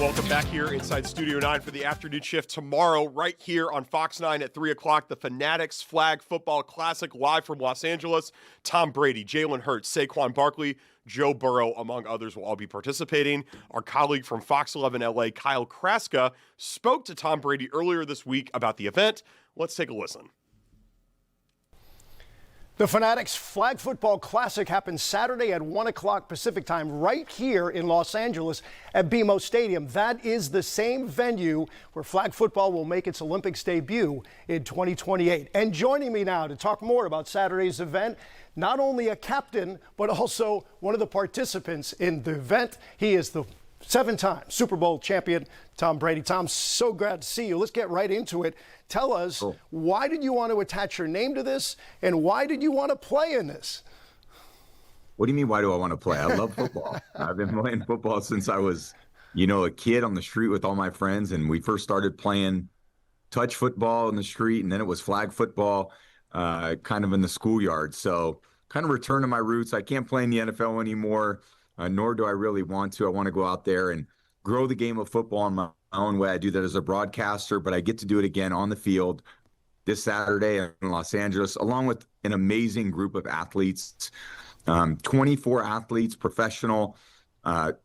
Welcome back here inside Studio 9 for the afternoon shift tomorrow, right here on Fox 9 at 3 o'clock. The Fanatics Flag Football Classic live from Los Angeles. Tom Brady, Jalen Hurts, Saquon Barkley, Joe Burrow, among others, will all be participating. Our colleague from Fox 11 LA, Kyle Kraska, spoke to Tom Brady earlier this week about the event. Let's take a listen. The Fanatics Flag Football Classic happens Saturday at 1 o'clock Pacific time right here in Los Angeles at BMO Stadium. That is the same venue where flag football will make its Olympics debut in 2028. And joining me now to talk more about Saturday's event, not only a captain, but also one of the participants in the event. He is the 7-time Super Bowl champion, Tom Brady. Tom, so glad to see you. Let's get right into it. Tell us, why did you want to attach your name to this, and why did you want to play in this? What do you mean, why do I want to play? I love football. I've been playing football since I was, a kid on the street with all my friends, and we first started playing touch football in the street, and then it was flag football kind of in the schoolyard. So kind of return to my roots. I can't play in the NFL anymore, nor do I really want to. I want to go out there and grow the game of football in my own way. I do that as a broadcaster, but I get to do it again on the field this Saturday in Los Angeles, along with an amazing group of athletes, 24 athletes, professional.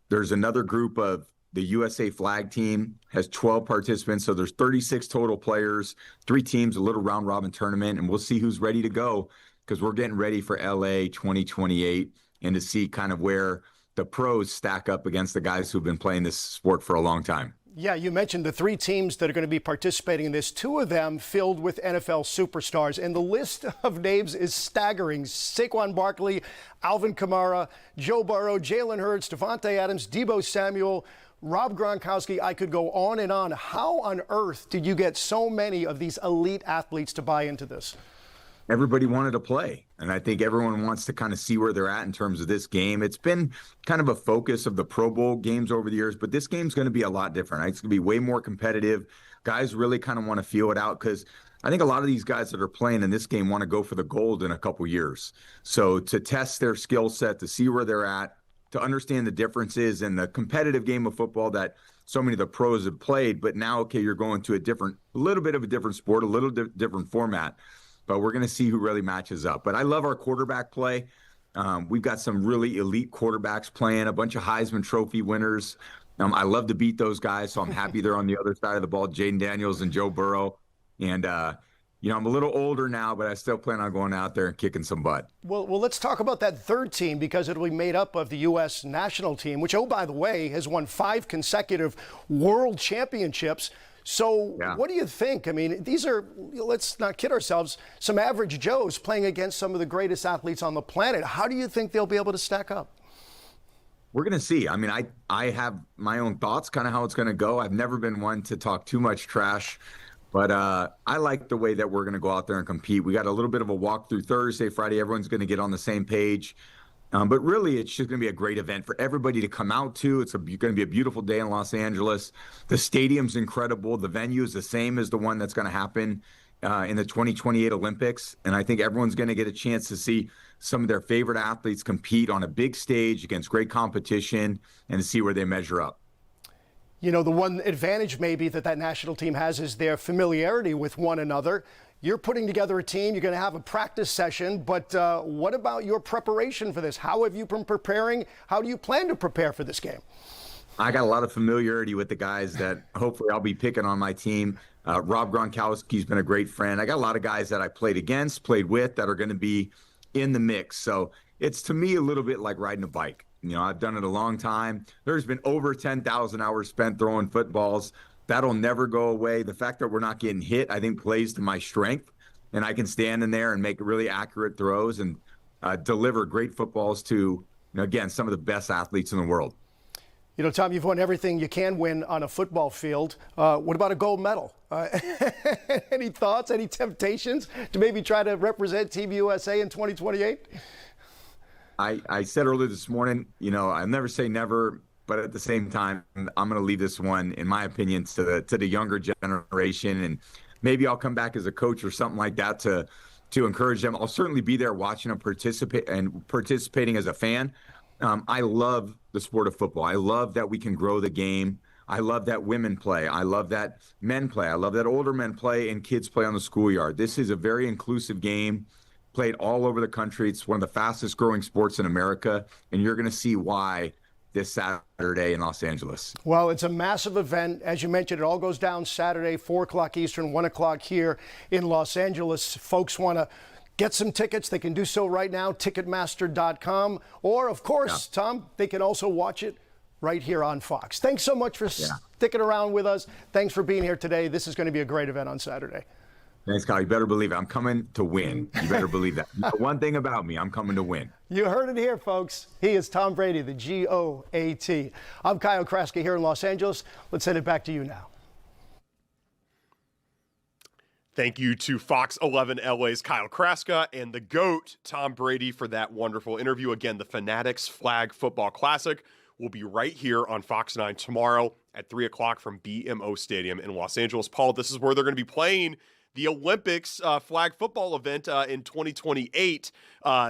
There's another group of the USA flag team has 12 participants. So there's 36 total players, 3 teams, a little round robin tournament, and we'll see who's ready to go because we're getting ready for LA 2028 and to see kind of where the pros stack up against the guys who've been playing this sport for a long time. Yeah, you mentioned the 3 teams that are going to be participating in this, 2 of them filled with NFL superstars, and the list of names is staggering. Saquon Barkley, Alvin Kamara, Joe Burrow, Jalen Hurts, Devontae Adams, Deebo Samuel, Rob Gronkowski. I could go on and on. How on earth did you get so many of these elite athletes to buy into this? Everybody wanted to play, and I think everyone wants to kind of see where they're at in terms of this game. It's been kind of a focus of the Pro Bowl games over the years, but this game's going to be a lot different. Right? It's going to be way more competitive. Guys really kind of want to feel it out because I think a lot of these guys that are playing in this game want to go for the gold in a couple years. So to test their skill set, to see where they're at, to understand the differences in the competitive game of football that so many of the pros have played, but now, okay, you're going to a little bit of a different sport, a little different format. But we're going to see who really matches up. But I love our quarterback play. We've got some really elite quarterbacks playing, a bunch of Heisman Trophy winners. I love to beat those guys, so I'm happy they're on the other side of the ball, Jaden Daniels and Joe Burrow. And, I'm a little older now, but I still plan on going out there and kicking some butt. Well, let's talk about that third team because it'll be made up of the U.S. national team, which, oh, by the way, has won 5 consecutive world championships. So What do you think? I mean, these are, let's not kid ourselves, some average Joes playing against some of the greatest athletes on the planet. How do you think they'll be able to stack up? We're going to see. I mean, I have my own thoughts, kind of how it's going to go. I've never been one to talk too much trash, but I like the way that we're going to go out there and compete. We got a little bit of a walkthrough Thursday, Friday. Everyone's going to get on the same page. But really, it's just going to be a great event for everybody to come out to. It's going to be a beautiful day in Los Angeles. The stadium's incredible. The venue is the same as the one that's going to happen in the 2028 Olympics. And I think everyone's going to get a chance to see some of their favorite athletes compete on a big stage against great competition and to see where they measure up. The one advantage maybe that national team has is their familiarity with one another. You're putting together a team. You're going to have a practice session. But what about your preparation for this? How have you been preparing? How do you plan to prepare for this game? I got a lot of familiarity with the guys that hopefully I'll be picking on my team. Rob Gronkowski's been a great friend. I got a lot of guys that I played with that are going to be in the mix. So it's to me a little bit like riding a bike. I've done it a long time. There's been over 10,000 hours spent throwing footballs. That'll never go away. The fact that we're not getting hit, I think, plays to my strength. And I can stand in there and make really accurate throws and deliver great footballs to, again, some of the best athletes in the world. Tom, you've won everything you can win on a football field. What about a gold medal? Any thoughts, any temptations to maybe try to represent Team USA in 2028? I said earlier this morning, I'll never say never. But at the same time, I'm going to leave this one, in my opinion, to the younger generation. And maybe I'll come back as a coach or something like that to encourage them. I'll certainly be there watching them participating as a fan. I love the sport of football. I love that we can grow the game. I love that women play. I love that men play. I love that older men play and kids play on the schoolyard. This is a very inclusive game, played all over the country. It's one of the fastest growing sports in America, and you're going to see why this Saturday in Los Angeles. Well, it's a massive event. As you mentioned, it all goes down Saturday, 4 o'clock Eastern, 1 o'clock here in Los Angeles. Folks want to get some tickets. They can do so right now, Ticketmaster.com. Or, of course, Tom, they can also watch it right here on Fox. Thanks so much for sticking around with us. Thanks for being here today. This is going to be a great event on Saturday. Thanks, Kyle. You better believe it. I'm coming to win. You better believe that. One thing about me, I'm coming to win. You heard it here, folks. He is Tom Brady, the GOAT. I'm Kyle Kraska here in Los Angeles. Let's send it back to you now. Thank you to Fox 11 LA's Kyle Kraska and the GOAT, Tom Brady, for that wonderful interview. Again, the Fanatics Flag Football Classic will be right here on Fox 9 tomorrow at 3 o'clock from BMO Stadium in Los Angeles. Paul, this is where they're going to be playing the Olympics flag football event in 2028.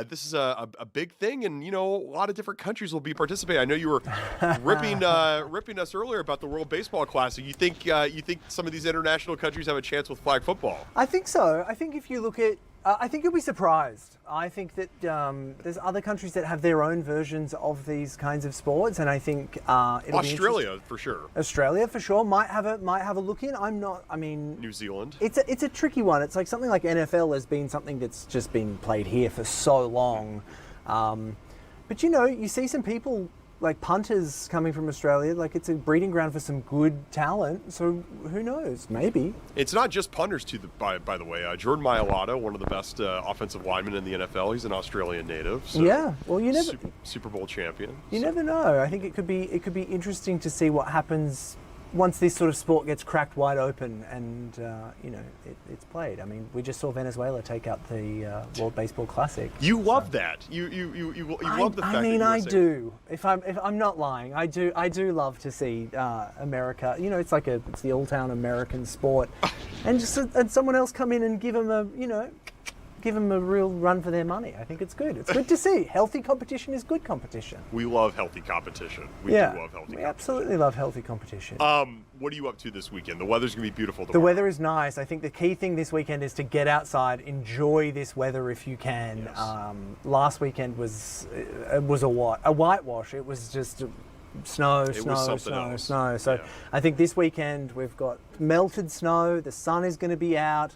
This is a big thing, and, a lot of different countries will be participating. I know you were ripping us earlier about the World Baseball Classic. You think some of these international countries have a chance with flag football? I think so. I think if you look at I think you'll be surprised. I think that there's other countries that have their own versions of these kinds of sports, and I think Australia for sure. Australia for sure might have a look in. New Zealand. It's a tricky one. It's like something like NFL has been something that's just been played here for so long, but you see some people like punters coming from Australia. Like, it's a breeding ground for some good talent. So who knows? Maybe. It's not just punters, by the way. Jordan Mailata, one of the best offensive linemen in the NFL. He's an Australian native. So yeah. Well, you never Super Bowl champion. You never know. I think it could be interesting to see what happens once this sort of sport gets cracked wide open and it's played. I mean, we just saw Venezuela take out the World Baseball Classic. You love that. You love the fact. I mean, that I do. If I'm not lying, I do love to see America. It's the all-town American sport, and someone else come in and give them a real run for their money. I think it's good. It's good to see. Healthy competition is good competition. We love healthy competition. We do love healthy competition. We absolutely love healthy competition. What are you up to this weekend? The weather's going to be beautiful tomorrow. The weather is nice. I think the key thing this weekend is to get outside, enjoy this weather if you can. Yes. Last weekend was a whitewash. It was just snow. So yeah. I think this weekend we've got melted snow. The sun is going to be out.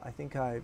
I think I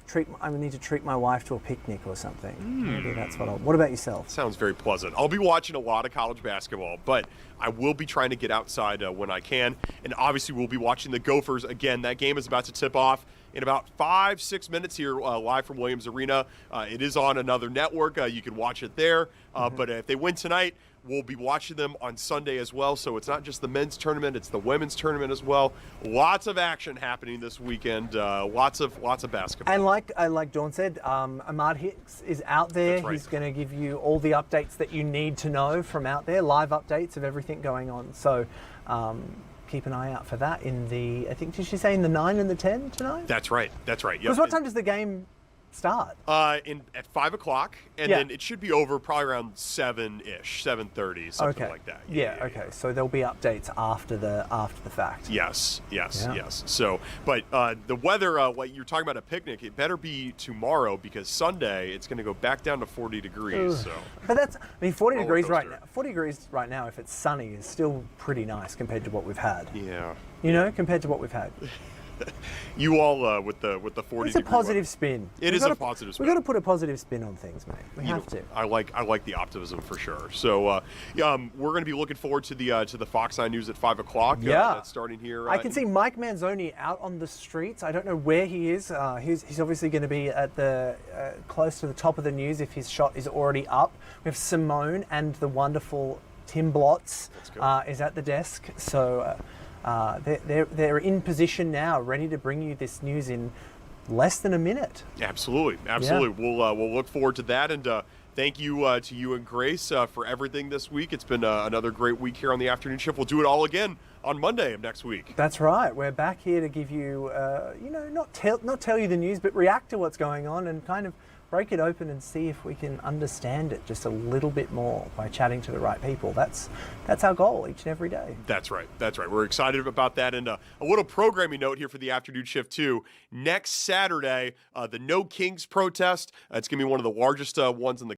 need to treat my wife to a picnic or something. Maybe that's what what about yourself? Sounds very pleasant. I'll be watching a lot of college basketball, but I will be trying to get outside when I can. And obviously we'll be watching the Gophers again. That game is about to tip off in about 5-6 minutes here live from Williams Arena. It is on another network. You can watch it there. But if they win tonight, we'll be watching them on Sunday as well. So it's not just the men's tournament, it's the women's tournament as well. Lots of action happening this weekend. Lots of basketball. And like Dawn said, Ahmad Hicks is out there. Right. He's going to give you all the updates that you need to know from out there, live updates of everything going on. So keep an eye out for that I think, did she say in the 9 and the 10 tonight? That's right. Because what time does the game start? At 5 o'clock, and then it should be over probably around 7-ish, 7:30, something like that. Yeah. Okay. So there'll be updates after the fact. Yes. So, but the weather, what you're talking about a picnic, it better be tomorrow because Sunday it's going to go back down to 40 degrees. So, but 40 degrees right now. 40 degrees right now, if it's sunny, is still pretty nice compared to what we've had. Yeah. Compared to what we've had. You all with the 40. It's a positive spin. It is a positive spin. We've got to put a positive spin on things, mate. We have to. I like the optimism for sure. So we're going to be looking forward to the Fox 9 News at 5 o'clock. That's starting here. I can see Mike Manzoni out on the streets. I don't know where he is. He's obviously going to be at the close to the top of the news if his shot is already up. We have Simone and the wonderful Tim Blotz is at the desk. So. They're in position now, ready to bring you this news in less than a minute. Absolutely. Yeah. We'll look forward to that, and thank you to you and Grace for everything this week. It's been another great week here on the afternoon shift. We'll do it all again on Monday of next week. That's right. We're back here to give you, not tell you the news, but react to what's going on and kind of break it open and see if we can understand it just a little bit more by chatting to the right people. That's our goal each and every day. That's right. We're excited about that. And a little programming note here for the afternoon shift too. Next Saturday, the No Kings protest. It's going to be one of the largest ones in the